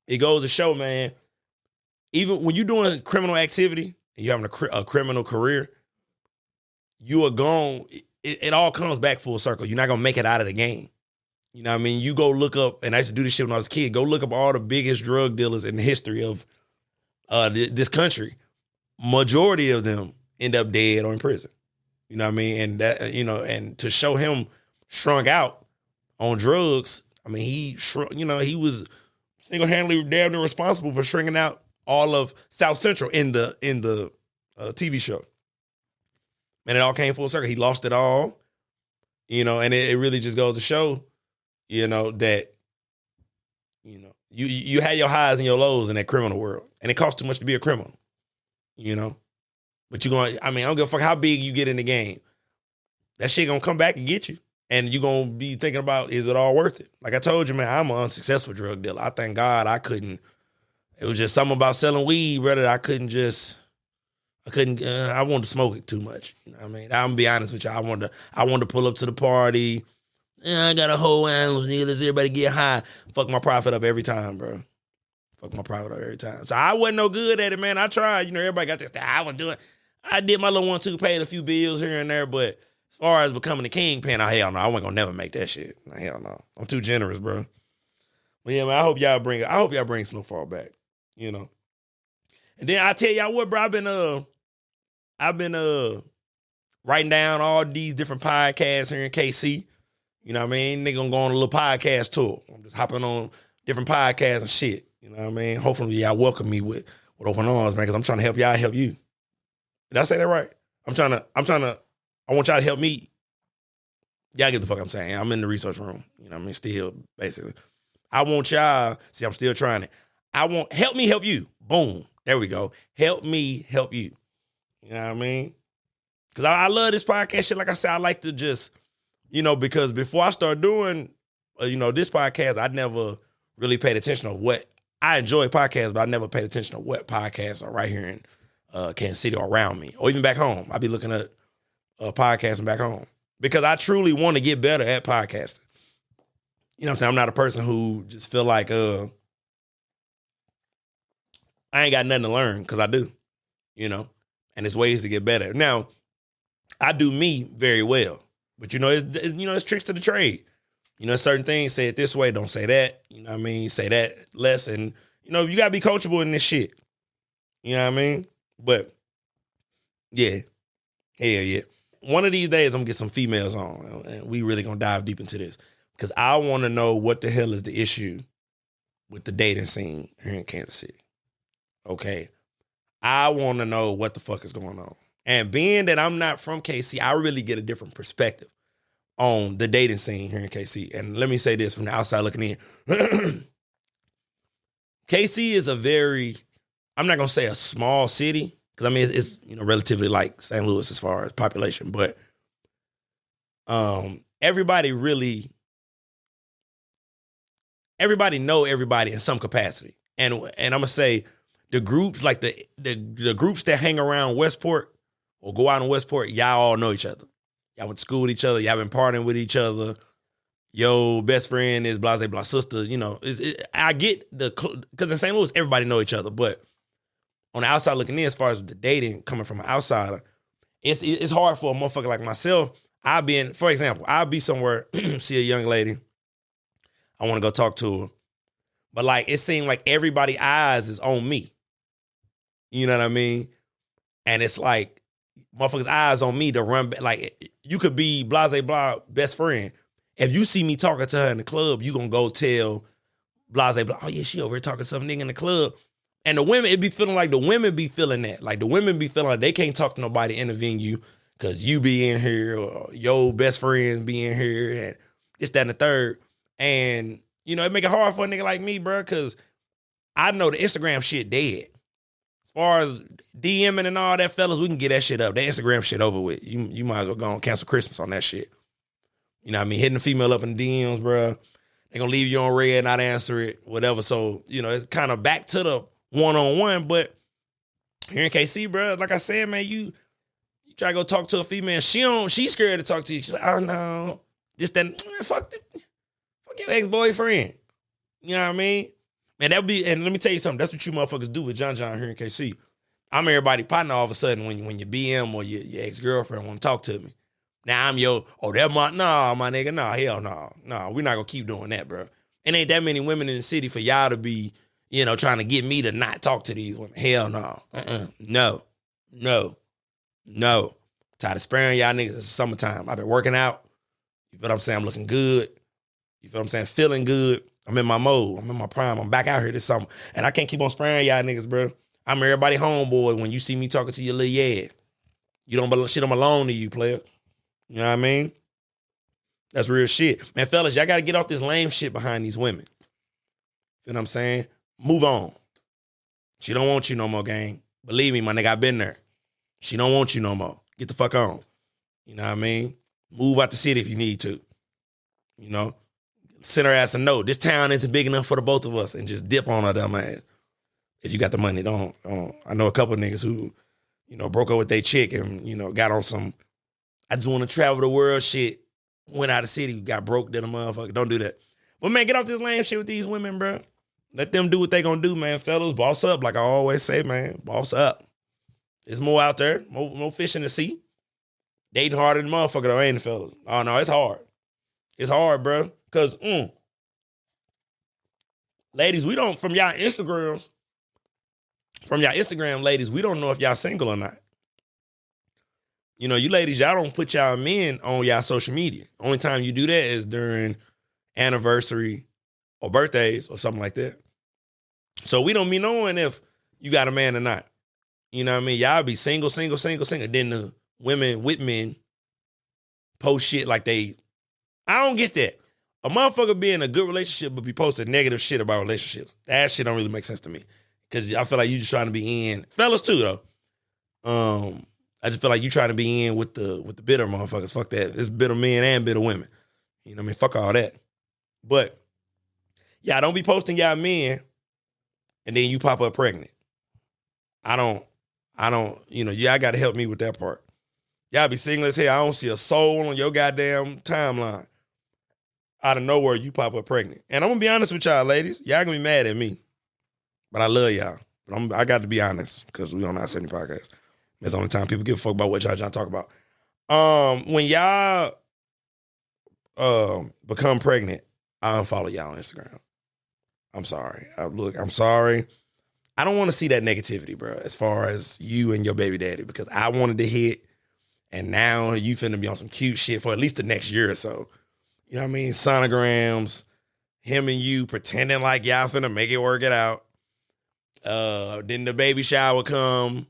it goes to show, man, even when you're doing criminal activity and you're having a criminal career, you are gone. It all comes back full circle. You're not going to make it out of the game. You know what I mean? You go look up, and I used to do this shit when I was a kid, go look up all the biggest drug dealers in the history of this country. Majority of them end up dead or in prison. You know what I mean? And that, you know, and to show him shrunk out on drugs, I mean, he was single-handedly damn near responsible for shrinking out all of South Central in the TV show. And it all came full circle. He lost it all, you know, and it really just goes to show, you know, that, you know, you had your highs and your lows in that criminal world. And it costs too much to be a criminal, you know. But I don't give a fuck how big you get in the game. That shit gonna come back and get you. And you gonna be thinking about, is it all worth it? Like I told you, man, I'm an unsuccessful drug dealer. I thank God it was just something about selling weed, brother. I wanted to smoke it too much. You know what I mean? I'm gonna be honest with you. I wanted to pull up to the party. I got a whole ounce, nigga. Let's everybody get high. Fuck my profit up every time, bro. Fuck my profit up every time. So I wasn't no good at it, man. I tried. You know, everybody got this. I did my little 1-2, paid a few bills here and there, but as far as becoming the kingpin, hell no. I wasn't gonna never make that shit. Hell no. I'm too generous, bro. But yeah, man, I hope y'all bring Snowfall back. You know. And then I tell y'all what, bro, I've been writing down all these different podcasts here in KC. You know what I mean? They gonna go on a little podcast tour. I'm just hopping on different podcasts and shit. You know what I mean? Hopefully y'all welcome me with open arms, man, because I'm trying to help y'all help you. Did I say that right? I want y'all to help me. Y'all get the fuck I'm saying. I'm in the research room. You know what I mean? Still, basically. I want y'all, see, I'm still trying it. Help me help you. Boom. There we go. Help me help you. You know what I mean? Because I love this podcast shit. Like I said, I like to just, you know, because before I started doing, this podcast, I never really paid attention to what, I enjoy podcasts, but I never paid attention to what podcasts are right here in Kansas City or around me, or even back home. I be looking at podcasts back home because I truly want to get better at podcasting. You know what I'm saying? I'm not a person who just feel like I ain't got nothing to learn, because I do, you know. and there's ways to get better. Now, I do me very well, but it's tricks to the trade. Certain things, say it this way, don't say that. You know what I mean? Say that less, and you gotta be coachable in this shit. You know what I mean? But yeah, hell yeah. One of these days, I'm gonna get some females on, and we really gonna dive deep into this because I want to know what the hell is the issue with the dating scene here in Kansas City. Okay, I want to know what the fuck is going on. And being that I'm not from KC, I really get a different perspective on the dating scene here in KC. And let me say this from the outside looking in. KC is a very, I'm not going to say a small city, because I mean, it's relatively like St. Louis as far as population, but everybody know everybody in some capacity. And I'm going to say the groups, like the groups that hang around Westport or go out in Westport, y'all all know each other. Y'all went to school with each other. Y'all been partying with each other. Yo, best friend is blah, blah, blah, sister. I get because in St. Louis, everybody know each other. But on the outside looking in, as far as the dating coming from an outsider, it's hard for a motherfucker like myself. For example, I'll be somewhere, see a young lady. I want to go talk to her. But like, it seemed like everybody's eyes is on me. You know what I mean? And it's like, motherfuckers' eyes on me to run back. Like, you could be blah, blah, blah, best friend. If you see me talking to her in the club, you gonna go tell blah, blah, blah, oh yeah, she over here talking to some nigga in the club. And the women, it be feeling like the women be feeling that. Like the women be feeling like they can't talk to nobody in the venue because you be in here or your best friends be in here and this, that, and the third. And, it make it hard for a nigga like me, bro, because I know the Instagram shit dead. As far as DMing and all that, fellas, we can get that shit up. That Instagram shit over with. You might as well go and cancel Christmas on that shit. You know what I mean? Hitting the female up in the DMs, bro. They gonna leave you on red, not answer it, whatever. So, it's kind of back to the one-on-one. But here in KC, bro, like I said, man, you try to go talk to a female. She's scared to talk to you. She's like, oh no. This, that, man, fuck your ex-boyfriend. You know what I mean? Man, and let me tell you something. That's what you motherfuckers do with John here in KC. I'm everybody's partner all of a sudden when your BM or your ex-girlfriend want to talk to me. Now I'm my nigga, nah, hell no. No, we're not going to keep doing that, bro. It ain't that many women in the city for y'all to be, trying to get me to not talk to these women. Hell no. No. Tired of sparing y'all niggas. It's summertime. I've been working out. You feel what I'm saying? I'm looking good. You feel what I'm saying? Feeling good. I'm in my mode. I'm in my prime. I'm back out here this summer. And I can't keep on sparing y'all niggas, bro. I'm everybody homeboy when you see me talking to your little yeah. Shit don't belong to you, player. You know what I mean? That's real shit. Man, fellas, y'all got to get off this lame shit behind these women. You know what I'm saying? Move on. She don't want you no more, gang. Believe me, my nigga, I've been there. She don't want you no more. Get the fuck on. You know what I mean? Move out the city if you need to. Send her ass a note. This town isn't big enough for the both of us, and just dip on her dumb ass. If you got the money, don't. I know a couple of niggas who, broke up with their chick and, got on some, I just want to travel the world shit. Went out of the city, got broke, then a motherfucker. Don't do that. But man, get off this lame shit with these women, bro. Let them do what they gonna do, man. Fellas, boss up. Like I always say, man, boss up. There's more out there, more fish in the sea. Dating harder than motherfucker though, ain't it, fellas? Oh no, it's hard. It's hard, bro. Cause, ladies, we don't, from y'all Instagram, ladies, we don't know if y'all single or not. You ladies, y'all don't put y'all men on y'all social media. Only time you do that is during anniversary or birthdays or something like that. So we don't be knowing if you got a man or not. You know what I mean? Y'all be single. Then the women with men post shit like I don't get that. A motherfucker be in a good relationship but be posting negative shit about relationships. That shit don't really make sense to me. Because I feel like you just trying to be in. Fellas too, though. I just feel like you trying to be in with the bitter motherfuckers. Fuck that. It's bitter men and bitter women. You know what I mean? Fuck all that. But, yeah, don't be posting y'all men and then you pop up pregnant. I don't, y'all got to help me with that part. Y'all be single as hell. I don't see a soul on your goddamn timeline. Out of nowhere, you pop up pregnant. And I'm going to be honest with y'all, ladies. Y'all going to be mad at me. But I love y'all. But I got to be honest because we on our 70 podcast. That's the only time people give a fuck about what y'all talk about. When y'all become pregnant, I unfollow y'all on Instagram. I'm sorry. I'm sorry. I don't want to see that negativity, bro, as far as you and your baby daddy, because I wanted to hit, and now you finna be on some cute shit for at least the next year or so. You know what I mean? Sonograms, him and you pretending like y'all finna make it work it out. Then the baby shower come.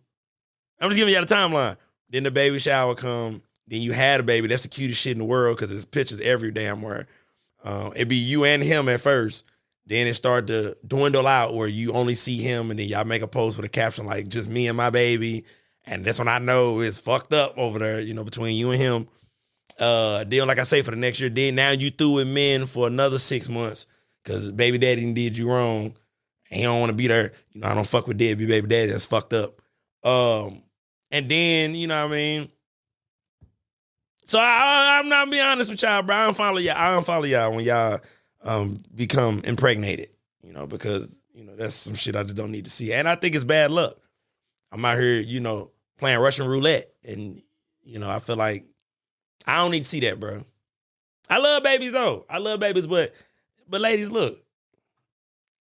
I'm just giving y'all the timeline. Then the baby shower come. Then you had a baby. That's the cutest shit in the world because there's pictures every damn where. It'd be you and him at first. Then it started to dwindle out where you only see him and then y'all make a post with a caption like, just me and my baby. And that's when I know it's fucked up over there, you know, between you and him. Then, like I say, for the next year, then now you through with men for another 6 months because baby daddy did you wrong. And he don't want to be there. You know, I don't fuck with deadbeat baby daddy. That's fucked up. And then, you know what I mean? So I'm not being honest with y'all, bro. I don't follow y'all when y'all become impregnated, you know, because, you know, that's some shit I just don't need to see. And I think it's bad luck. I'm out here, you know, playing Russian roulette. And, you know, I feel like I don't need to see that, bro. I love babies, though. I love babies, but ladies, look.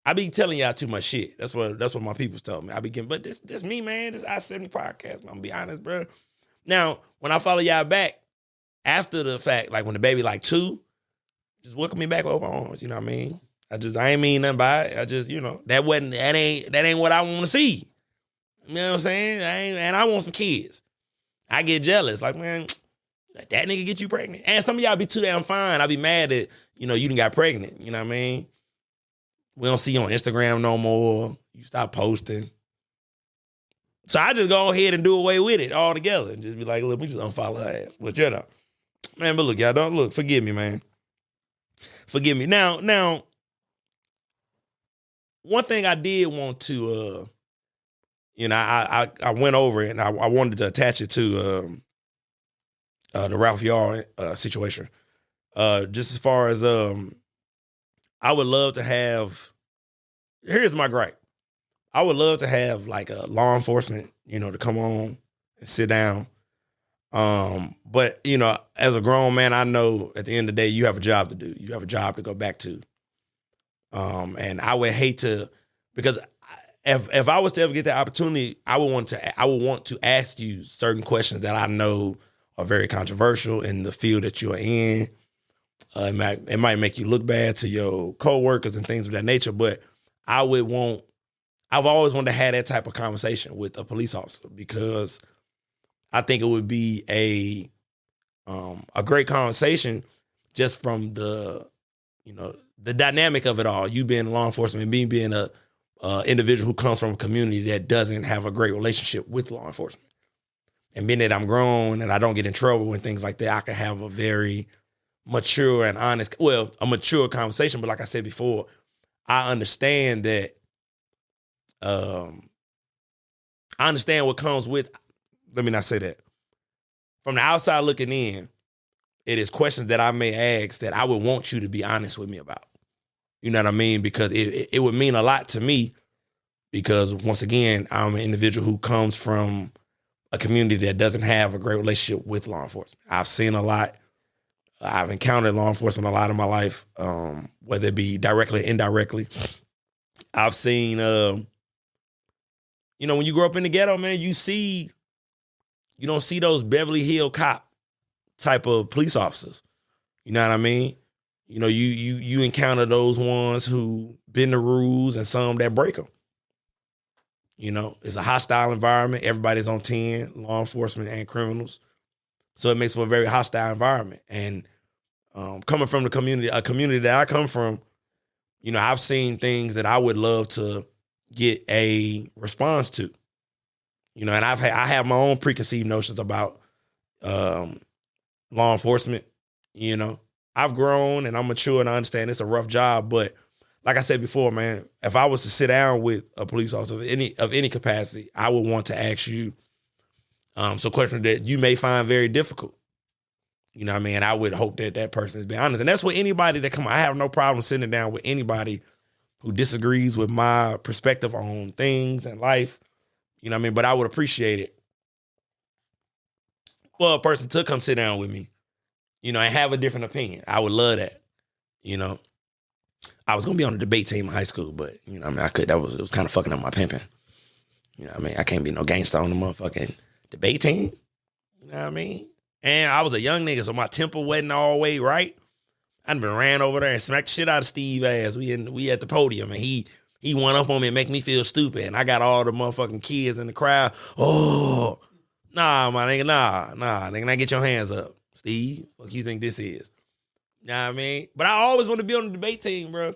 I be telling y'all too much shit. That's what my people's told me. I be getting, but this me, man. This I-70 podcast, man. I'm gonna be honest, bro. Now, when I follow y'all back, after the fact, like when the baby like 2, just welcome me back with open arms. You know what I mean? I ain't mean nothing by it. I just, you know, that ain't what I want to see. You know what I'm saying? I want some kids. I get jealous. Like, man, let that nigga get you pregnant. And some of y'all be too damn fine. I be mad that, you know, you done got pregnant. You know what I mean? We don't see you on Instagram no more. You stop posting. So I just go ahead and do away with it altogether and just be like, look, we just unfollow her ass. But you know, man, but look, y'all don't look. Forgive me, man. Forgive me. Now, one thing I did want to, you know, I went over it and I wanted to attach it to the Ralph Yard situation. Just as far as I would love to have. Here's my gripe. I would love to have like a law enforcement, you know, to come on and sit down. But you know, as a grown man, I know at the end of the day, you have a job to do. You have a job to go back to. And I would hate to, because if I was to ever get that opportunity, I would want to ask you certain questions that I know are very controversial in the field that you're in. It might make you look bad to your coworkers and things of that nature, but I've always wanted to have that type of conversation with a police officer because I think it would be a great conversation just from the, you know, the dynamic of it all. You being law enforcement and being a individual who comes from a community that doesn't have a great relationship with law enforcement. And being that I'm grown and I don't get in trouble and things like that, I can have a very mature and honest, a mature conversation. But like I said before, I understand that, I understand what comes with, let me not say that. From the outside looking in, it is questions that I may ask that I would want you to be honest with me about. You know what I mean? Because it would mean a lot to me because, once again, I'm an individual who comes from a community that doesn't have a great relationship with law enforcement. I've seen a lot. I've encountered law enforcement a lot in my life, whether it be directly or indirectly. I've seen, you know, when you grow up in the ghetto, man, you don't see those Beverly Hill cop type of police officers. You know what I mean? You know, you encounter those ones who bend the rules and some that break them. You know, it's a hostile environment. Everybody's on 10, law enforcement and criminals. So it makes for a very hostile environment. And coming from a community that I come from, you know, I've seen things that I would love to get a response to. You know, and I have my own preconceived notions about law enforcement. You know, I've grown and I'm mature and I understand it's a rough job, but like I said before, man, if I was to sit down with a police officer of any capacity, I would want to ask you some questions that you may find very difficult. You know what I mean? I would hope that person is being honest. And that's what anybody that I have no problem sitting down with anybody who disagrees with my perspective on things and life. You know what I mean? But I would appreciate it for a person to come sit down with me, and have a different opinion. I would love that. I was gonna be on the debate team in high school, but I could. It was kind of fucking up my pimping. I can't be no gangster on the motherfucking debate team. You know what I mean? And I was a young nigga, so my temper wasn't all the way right. I'd been ran over there and smacked the shit out of Steve ass. We at the podium, and he went up on me and make me feel stupid. And I got all the motherfucking kids in the crowd. Oh, nah, my nigga, nah, nigga, now get your hands up, Steve. Fuck you think this is? You know what I mean? But I always wanted to be on the debate team, bro.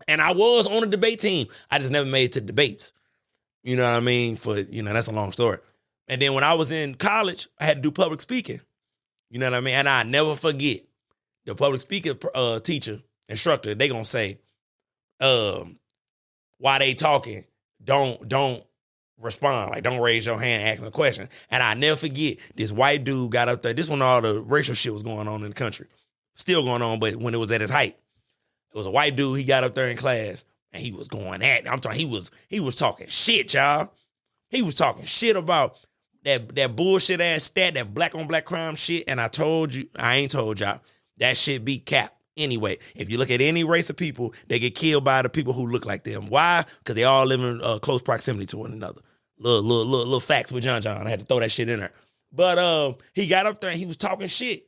And I was on the debate team. I just never made it to debates. You know what I mean? That's a long story. And then when I was in college, I had to do public speaking. You know what I mean? And I never forget the public speaking teacher, instructor, they gonna say, while they talking, don't respond. Like, don't raise your hand asking a question. And I never forget, this white dude got up there. This when all the racial shit was going on in the country. Still going on, but when it was at its height. It was a white dude, he got up there in class, and he was going at it. I'm talking, he was talking shit, y'all. He was talking shit about that bullshit ass stat, that black on black crime shit. And I ain't told y'all, that shit be cap. Anyway, if you look at any race of people, they get killed by the people who look like them. Why? Because they all live in close proximity to one another. Little facts with John. I had to throw that shit in there. But he got up there and he was talking shit.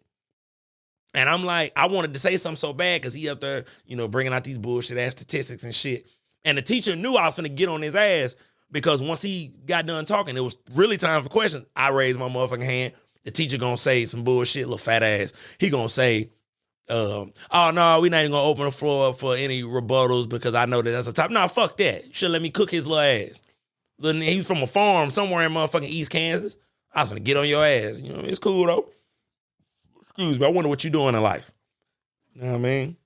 And I'm like, I wanted to say something so bad because he up there, bringing out these bullshit ass statistics and shit. And the teacher knew I was going to get on his ass because once he got done talking, it was really time for questions. I raised my motherfucking hand. The teacher going to say some bullshit, little fat ass. He going to say, oh, no, we not even going to open the floor up for any rebuttals because I know that that's a top. Nah, fuck that. You should let me cook his little ass. He was from a farm somewhere in motherfucking East Kansas. I was going to get on your ass. It's cool, though. Excuse me, I wonder what you doing in life. You know what I mean?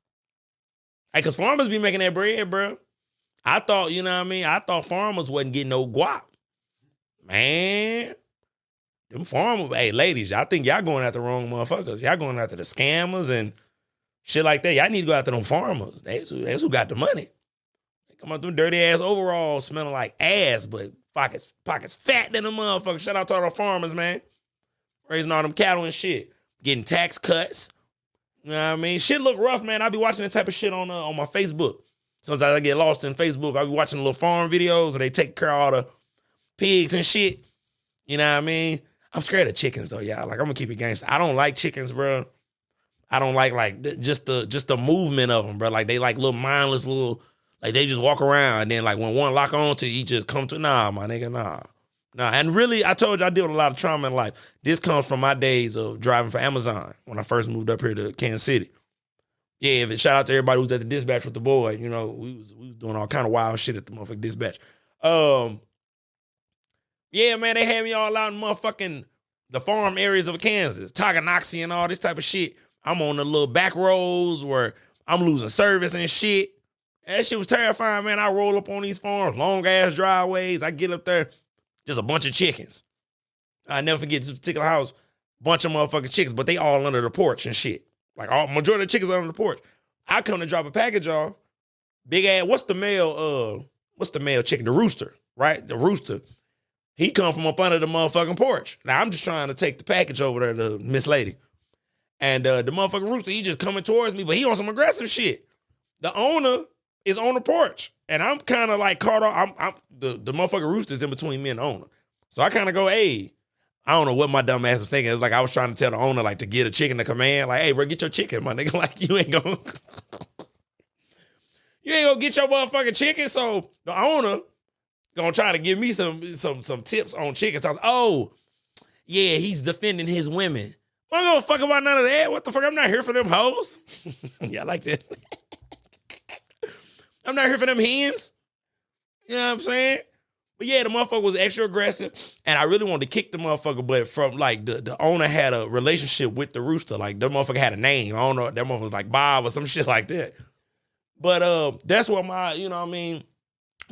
Hey, because farmers be making that bread, bro. I thought, I thought farmers wasn't getting no guap. Man, them farmers, hey, ladies, y'all think y'all going after the wrong motherfuckers. Y'all going after the scammers and shit like that. Y'all need to go after them farmers. That's who got the money. They come out them dirty-ass overalls smelling like ass, but pockets fat than the motherfuckers. Shout out to all the farmers, man. Raising all them cattle and shit. Getting tax cuts. You know what I mean? Shit look rough, man. I be watching that type of shit on my Facebook. Sometimes I get lost in Facebook. I be watching little farm videos where they take care of all the pigs and shit. You know what I mean? I'm scared of chickens though, y'all. Like, I'm gonna keep it gangster. I don't like chickens, bro. I don't like just the movement of them, bro. Like, they like little mindless little, like they just walk around and then like when one lock on to you, just come to, nah, my nigga, nah. Nah, and really, I told you I deal with a lot of trauma in life. This comes from my days of driving for Amazon when I first moved up here to Kansas City. Yeah, shout out to everybody who was at the dispatch with the boy. We was doing all kind of wild shit at the motherfucking dispatch. Yeah, man, they had me all out in motherfucking the farm areas of Kansas, Tonganoxie and all this type of shit. I'm on the little back roads where I'm losing service and shit. That shit was terrifying, man. I roll up on these farms, long ass driveways. I get up there. Just a bunch of chickens. I never forget this particular house, bunch of motherfucking chickens, but they all under the porch and shit. Like, all majority of the chickens are under the porch. I come to drop a package off. Big ass, what's the male chicken? The rooster, right? The rooster. He come from up under the motherfucking porch. Now, I'm just trying to take the package over there to Miss Lady. And the motherfucking rooster, he just coming towards me, but he on some aggressive shit. The owner is on the porch. And I'm kind of like caught off. I'm the motherfucking rooster's in between me and the owner. So I kind of go, hey, I don't know what my dumb ass was thinking. It's like I was trying to tell the owner like to get a chicken to command. Like, hey, bro, get your chicken, my nigga. Like, you ain't gonna get your motherfucking chicken. So the owner gonna try to give me some tips on chickens. I was, oh, yeah, he's defending his women. I don't give a fuck about none of that. What the fuck? I'm not here for them hoes. Yeah, I like that. I'm not here for them hens. You know what I'm saying? But yeah, the motherfucker was extra aggressive. And I really wanted to kick the motherfucker, but from like the owner had a relationship with the rooster. Like, the motherfucker had a name. I don't know. That motherfucker was like Bob or some shit like that. But that's where my,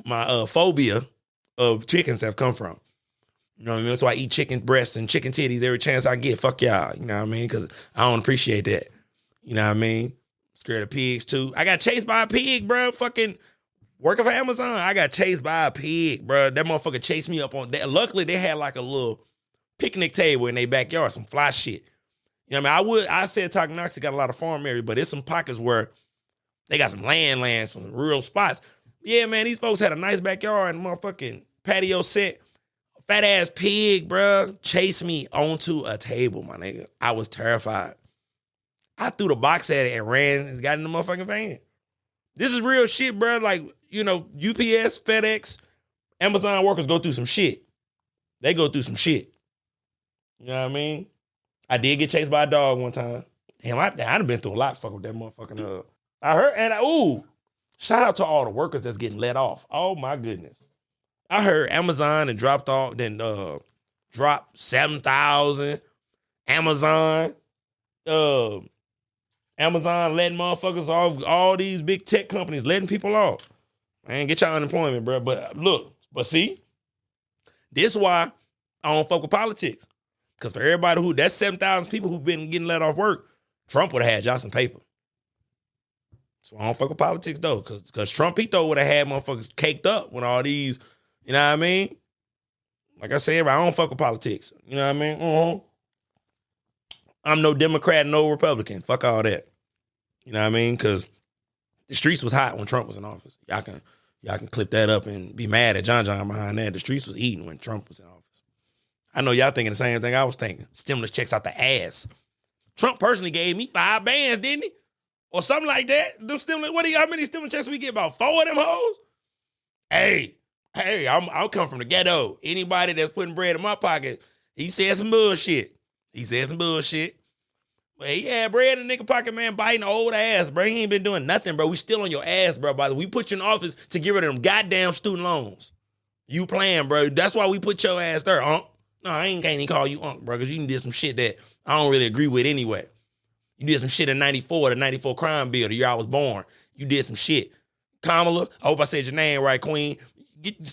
my phobia of chickens have come from. You know what I mean? That's why I eat chicken breasts and chicken titties every chance I get. Fuck y'all. You know what I mean? Because I don't appreciate that. You know what I mean? Scared of pigs too. I got chased by a pig, bro. Fucking working for Amazon. I got chased by a pig, bro. That motherfucker chased me up on that. Luckily, they had like a little picnic table in their backyard, some fly shit. You know what I mean? I said Tocanoxie got a lot of farm area, but there's some pockets where they got some land, some real spots. Yeah, man, these folks had a nice backyard and motherfucking patio set. Fat ass pig, bro, chased me onto a table, my nigga. I was terrified. I threw the box at it and ran and got in the motherfucking van. This is real shit, bro. Like, you know, UPS, FedEx, Amazon workers go through some shit. They go through some shit. You know what I mean? I did get chased by a dog one time. Damn, I'd have been through a lot fucking with that motherfucking I heard, and shout out to all the workers that's getting let off. Oh my goodness. I heard Amazon and dropped 7,000. Amazon letting motherfuckers off, all these big tech companies letting people off. Man, get y'all unemployment, bro. But see, this is why I don't fuck with politics. Because for everybody that's 7,000 people who've been getting let off work, Trump would have had y'all some paper. So I don't fuck with politics, though. Because Trump, he would have had motherfuckers caked up with all these, you know what I mean? Like I said, I don't fuck with politics. You know what I mean? Mm-hmm. I'm no Democrat, no Republican. Fuck all that. You know what I mean? Because the streets was hot when Trump was in office. Y'all can clip that up and be mad at John behind that. The streets was eating when Trump was in office. I know y'all thinking the same thing I was thinking. Stimulus checks out the ass. Trump personally gave me 5 bands, didn't he? Or something like that. Them stimulus, how many stimulus checks we get? About 4 of them hoes? Hey, I'm coming from the ghetto. Anybody that's putting bread in my pocket, he said some bullshit. But he had bread in the nigga pocket, man, biting old ass, bro. He ain't been doing nothing, bro. We still on your ass, bro. By the way, we put you in office to get rid of them goddamn student loans. You playing, bro. That's why we put your ass there, Unc. No, I can't even call you Unc, bro, because you did some shit that I don't really agree with anyway. You did some shit in 94, the 94 crime bill, the year I was born. You did some shit. Kamala, I hope I said your name right, Queen.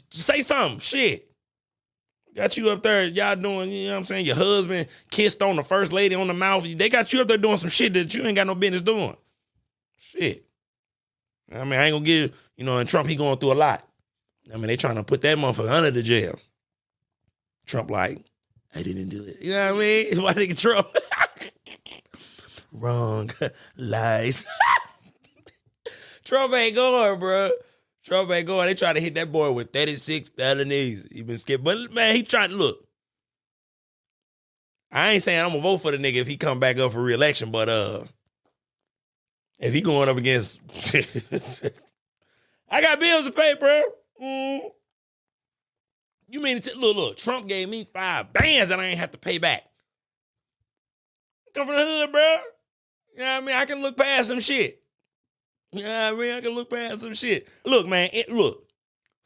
Say something, shit. Got you up there, y'all doing, you know what I'm saying? Your husband kissed on the first lady on the mouth. They got you up there doing some shit that you ain't got no business doing. Shit. I mean, I ain't gonna give, and Trump, he going through a lot. I mean, they trying to put that motherfucker under the jail. Trump like, I didn't do it. You know what I mean? Why nigga Trump? Wrong. Lies. Trump ain't going, bro. Trump ain't going. They try to hit that boy with 36 felonies. He been skipped. But, man, he trying to look. I ain't saying I'm going to vote for the nigga if he come back up for re-election, but if he going up against... I got bills to pay, bro. You mean to look, Trump gave me 5 bands that I ain't have to pay back. Come from the hood, bro. You know what I mean? I can look past some shit. You know what I mean? I can look past some shit. Look, man,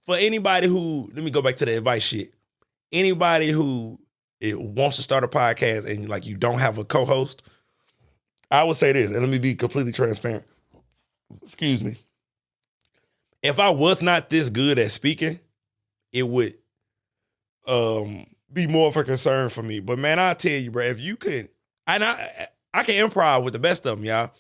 for anybody who, let me go back to the advice shit. Anybody who wants to start a podcast and like you don't have a co-host, I would say this, and let me be completely transparent. Excuse me. If I was not this good at speaking, it would be more of a concern for me. But man, I'll tell you, bro, if you could, and I can improv with the best of them, y'all.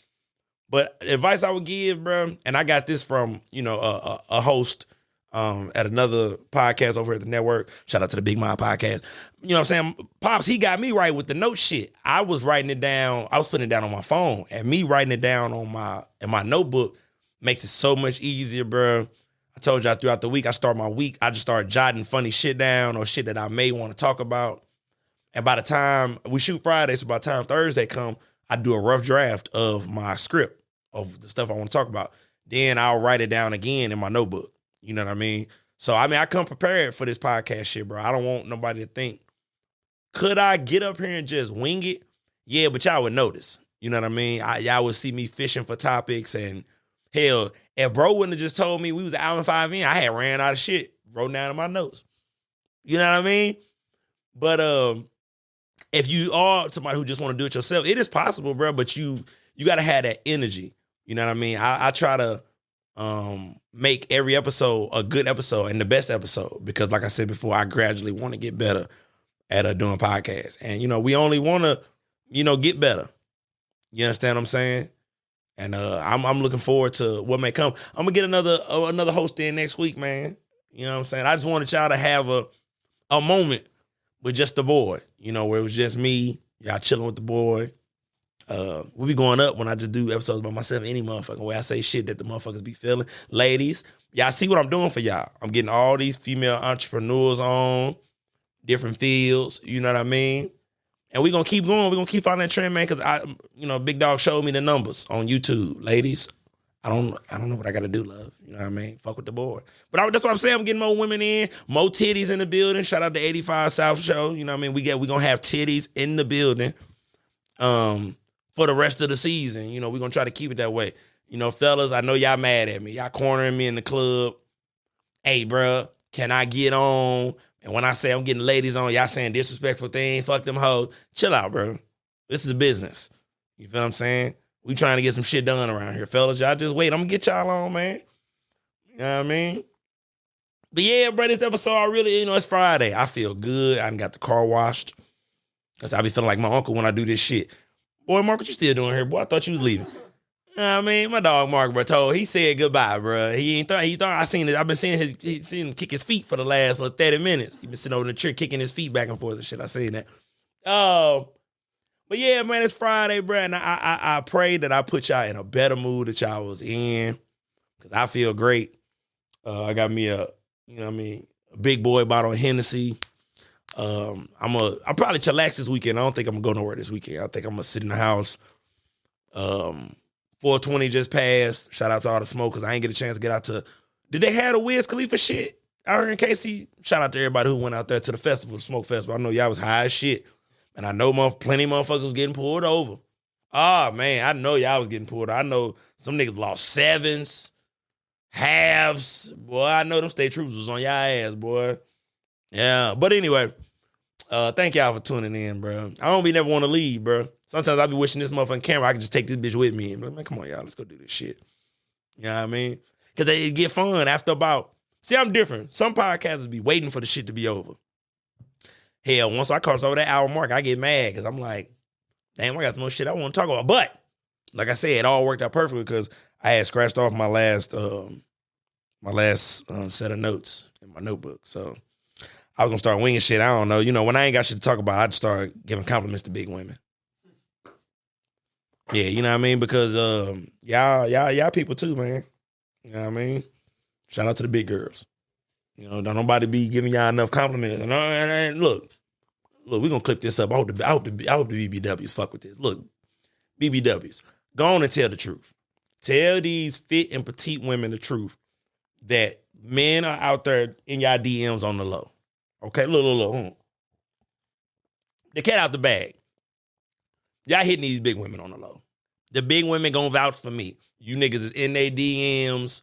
But advice I would give, bro, and I got this from, a host at another podcast over at the network. Shout out to the Big Mind Podcast. You know what I'm saying? Pops, he got me right with the note shit. I was writing it down. I was putting it down on my phone. And me writing it down in my notebook makes it so much easier, bro. I told y'all throughout the week, I start my week, I just start jotting funny shit down or shit that I may want to talk about. And by the time we shoot Friday, so by the time Thursday come, I do a rough draft of my script of the stuff I want to talk about. Then I'll write it down again in my notebook. You know what I mean? So, I mean, I come prepared for this podcast shit, bro. I don't want nobody to think, could I get up here and just wing it? Yeah, but y'all would notice. You know what I mean? Y'all would see me fishing for topics, and hell, if bro wouldn't have just told me we was an hour and 5 in, I had ran out of shit, wrote down in my notes. You know what I mean? But if you are somebody who just want to do it yourself, it is possible, bro, but you got to have that energy. You know what I mean? I try to make every episode a good episode and the best episode because, like I said before, I gradually want to get better at doing podcasts. And, we only want to, get better. You understand what I'm saying? And I'm looking forward to what may come. I'm going to get another host in next week, man. You know what I'm saying? I just wanted y'all to have a moment with just the boy, where it was just me, y'all chilling with the boy. We be going up when I just do episodes by myself any motherfucking way. I say shit that the motherfuckers be feeling. Ladies, y'all see what I'm doing for y'all. I'm getting all these female entrepreneurs on different fields, you know what I mean? And we're going to keep going. We're going to keep following that trend, man, because Big Dog showed me the numbers on YouTube. Ladies, I don't know what I got to do, love. You know what I mean? Fuck with the boy. But that's what I'm saying. I'm getting more women in, more titties in the building. Shout out to 85 South Show. You know what I mean? We're going to have titties in the building for the rest of the season. We're going to try to keep it that way. Fellas, I know y'all mad at me. Y'all cornering me in the club. Hey, bro, can I get on? And when I say I'm getting ladies on, y'all saying disrespectful things, fuck them hoes. Chill out, bro. This is a business. You feel what I'm saying? We trying to get some shit done around here, fellas. Y'all just wait. I'm going to get y'all on, man. You know what I mean? But yeah, bro, this episode, I really, it's Friday. I feel good. I done got the car washed. Because I be feeling like my uncle when I do this shit. Boy, Mark, what you still doing here, boy? I thought you was leaving. You know what I mean? My dog Mark, bro, he said goodbye, bro. He thought I seen it. I've been seeing him kick his feet for the last 30 minutes. He been sitting over in the chair kicking his feet back and forth and shit. I seen that. But yeah, man, it's Friday, bro. And I pray that I put y'all in a better mood that y'all was in. Because I feel great. I got me a big boy bottle of Hennessy. I'll probably chillax this weekend. I don't think I'm gonna go nowhere this weekend. I think I'm gonna sit in the house. 420 just passed. Shout out to all the smokers. I ain't get a chance to get out to. Did they have the Wiz Khalifa shit out here in KC? Shout out to everybody who went out there to the festival, the Smoke Festival. I know y'all was high as shit, and I know plenty of motherfuckers was getting pulled over. Oh man, I know y'all was getting pulled over. I know some niggas lost sevens, halves. Boy, I know them state troopers was on y'all ass, boy. Yeah, but anyway. Thank y'all for tuning in, bro. I don't never want to leave, bro. Sometimes I be wishing this motherfucking camera, I could just take this bitch with me. Man, come on, y'all, let's go do this shit. You know what I mean? Because they get fun after about. See, I'm different. Some podcasters be waiting for the shit to be over. Hell, once I cross over that hour mark, I get mad because I'm like, damn, I got some more shit I want to talk about. But, like I said, it all worked out perfectly because I had scratched off my last set of notes in my notebook. So I was going to start winging shit. I don't know. When I ain't got shit to talk about, I'd start giving compliments to big women. Yeah, you know what I mean? Because y'all people too, man. You know what I mean? Shout out to the big girls. Don't nobody be giving y'all enough compliments. And look, we're going to clip this up. I hope the BBWs fuck with this. Look, BBWs, go on and tell the truth. Tell these fit and petite women the truth that men are out there in y'all DMs on the low. Okay, look. The cat out the bag. Y'all hitting these big women on the low. The big women gonna vouch for me. You niggas is in their DMs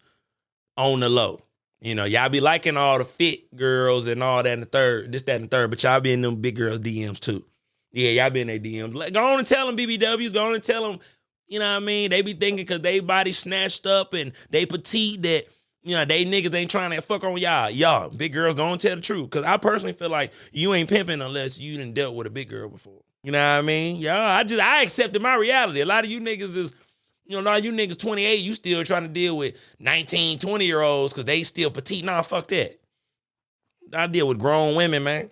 on the low. Y'all be liking all the fit girls and all that and the third, this, that, and the third, but y'all be in them big girls' DMs too. Yeah, y'all be in their DMs. Go on and tell them, BBWs. Go on and tell them, you know what I mean? They be thinking because they body snatched up and they petite that, they niggas ain't trying to fuck on y'all. Y'all, big girls, go and tell the truth. Because I personally feel like you ain't pimping unless you done dealt with a big girl before. You know what I mean? Y'all, I accepted my reality. A lot of you niggas is, a lot of you niggas 28, you still trying to deal with 19, 20-year-olds because they still petite. Nah, fuck that. I deal with grown women, man.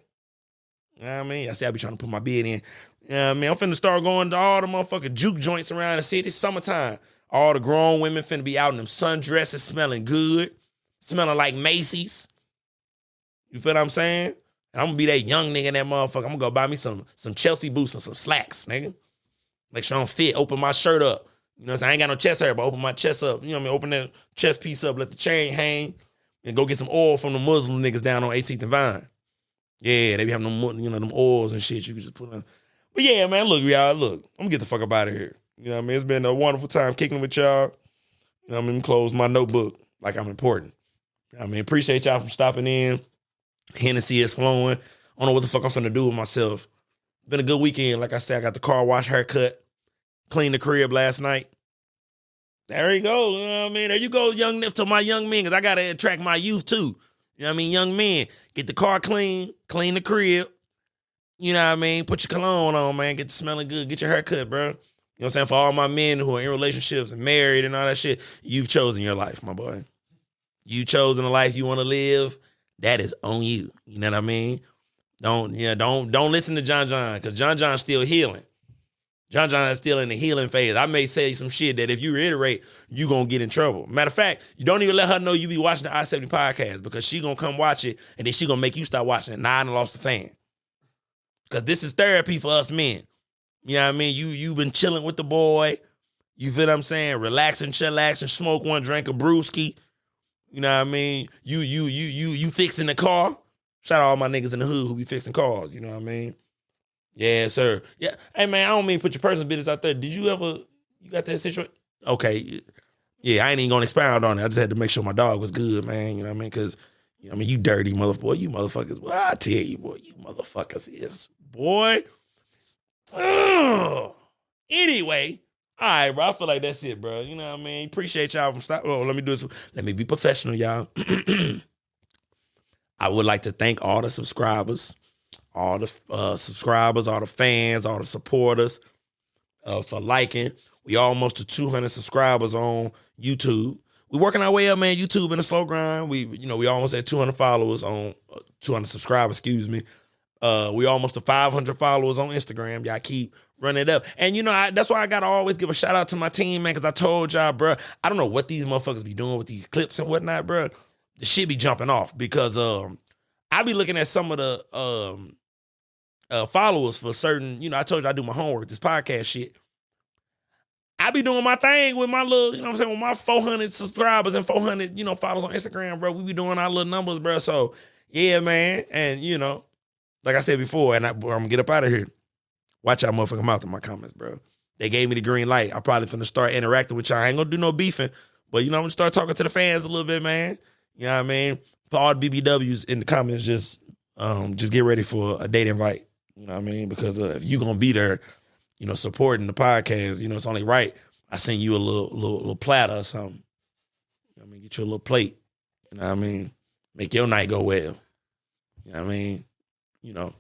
You know what I mean? I say I be trying to put my bid in. You know what I mean? I'm finna start going to all the motherfucking juke joints around the city. It's summertime. All the grown women finna be out in them sundresses smelling good, smelling like Macy's. You feel what I'm saying? And I'm gonna be that young nigga in that motherfucker. I'm gonna go buy me some Chelsea boots and some slacks, nigga. Make sure I'm fit. Open my shirt up. You know what I'm saying? I ain't got no chest hair, but open my chest up. You know what I mean? Open that chest piece up, let the chain hang, and go get some oil from the Muslim niggas down on 18th and Vine. Yeah, they be having them, them oils and shit you can just put on. But yeah, man, look, y'all, look. I'm gonna get the fuck up out of here. You know what I mean? It's been a wonderful time kicking with y'all. You know what I mean? Close my notebook like I'm important. I mean, appreciate y'all for stopping in. Hennessy is flowing. I don't know what the fuck I'm finna do with myself. Been a good weekend. Like I said, I got the car wash, haircut, cleaned the crib last night. There you go. You know what I mean? There you go, young nip to my young men, because I got to attract my youth too. You know what I mean? Young men, get the car clean the crib. You know what I mean? Put your cologne on, man. Get to smelling good. Get your hair cut, bro. You know what I'm saying? For all my men who are in relationships and married and all that shit, you've chosen your life, my boy. You chosen the life you want to live. That is on you. You know what I mean? Don't listen to John because John's still healing. John is still in the healing phase. I may say some shit that if you reiterate, you gonna get in trouble. Matter of fact, you don't even let her know you be watching the I-70 podcast because she gonna come watch it and then she gonna make you stop watching it. Now I done lost the fan. Because this is therapy for us men. You know what I mean? You been chilling with the boy. You feel what I'm saying? Relaxing, chillaxing, smoke one drink of brewski. You know what I mean? You fixing the car. Shout out all my niggas in the hood who be fixing cars. You know what I mean? Yeah, sir. Yeah. Hey, man, I don't mean put your personal business out there. You got that situation? Okay. Yeah, I ain't even going to expound on it. I just had to make sure my dog was good, man. You know what I mean? Because, you know what I mean, you dirty motherfucker. You motherfuckers. Well, I tell you, boy, you motherfuckers is, boy. Ugh. Anyway, all right, bro. I feel like that's it, bro. You know what I mean? Appreciate y'all from stopping. Oh, let me do this. Let me be professional, y'all. I would like to thank all the subscribers. All the subscribers, all the fans, all the supporters for liking. We almost to 200 subscribers on YouTube. We working our way up, man. YouTube in a slow grind. We almost at 200 followers on 200 subscribers. Excuse me. We almost to 500 followers on Instagram. Y'all keep running it up, and that's why I gotta always give a shout out to my team, man. Because I told y'all, bro, I don't know what these motherfuckers be doing with these clips and whatnot, bro. The shit be jumping off because I be looking at some of the followers for certain, I told you I do my homework, this podcast shit. I be doing my thing with my little, with my 400 subscribers and 400, followers on Instagram, bro. We be doing our little numbers, bro. So, yeah, man. And, like I said before, and I'm going to get up out of here. Watch y'all motherfucking mouth in my comments, bro. They gave me the green light. I'm probably finna start interacting with y'all. I ain't going to do no beefing, but, I'm going to start talking to the fans a little bit, man. You know what I mean? For all the BBWs in the comments, just get ready for a date invite. You know what I mean? Because if you gonna be there, supporting the podcast, it's only right I send you a little platter or something. You know what I mean? Get you a little plate. You know what I mean? Make your night go well. You know what I mean?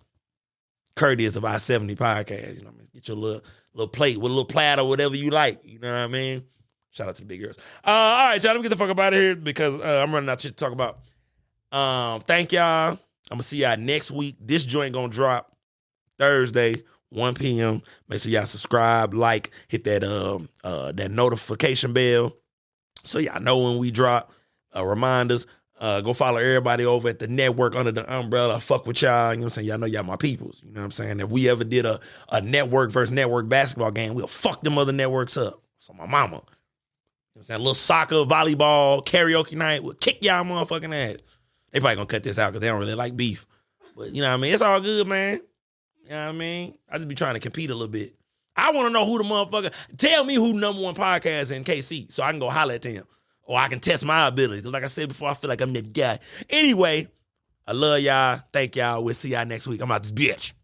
Courteous of I-70 podcast. You know what I mean? Get your little plate with a little platter, whatever you like. You know what I mean? Shout out to the big girls. All right, y'all, let me get the fuck up out of here because I'm running out of shit to talk about. Thank y'all. I'm gonna see y'all next week. This joint gonna drop Thursday, 1 p.m. Make sure y'all subscribe, like, hit that notification bell so y'all know when we drop. Reminders. Go follow everybody over at the network under the umbrella. Fuck with y'all. You know what I'm saying? Y'all know y'all my peoples. You know what I'm saying? If we ever did a network versus network basketball game, we'll fuck them other networks up. So my mama. You know what I'm saying? A little soccer, volleyball, karaoke night. We'll kick y'all motherfucking ass. They probably gonna cut this out because they don't really like beef. But you know what I mean? It's all good, man. You know what I mean? I just be trying to compete a little bit. I want to know who the motherfucker. Tell me who number one podcast in KC so I can go holler at them. Or I can test my ability. Because like I said before, I feel like I'm that guy. Anyway, I love y'all. Thank y'all. We'll see y'all next week. I'm out this bitch.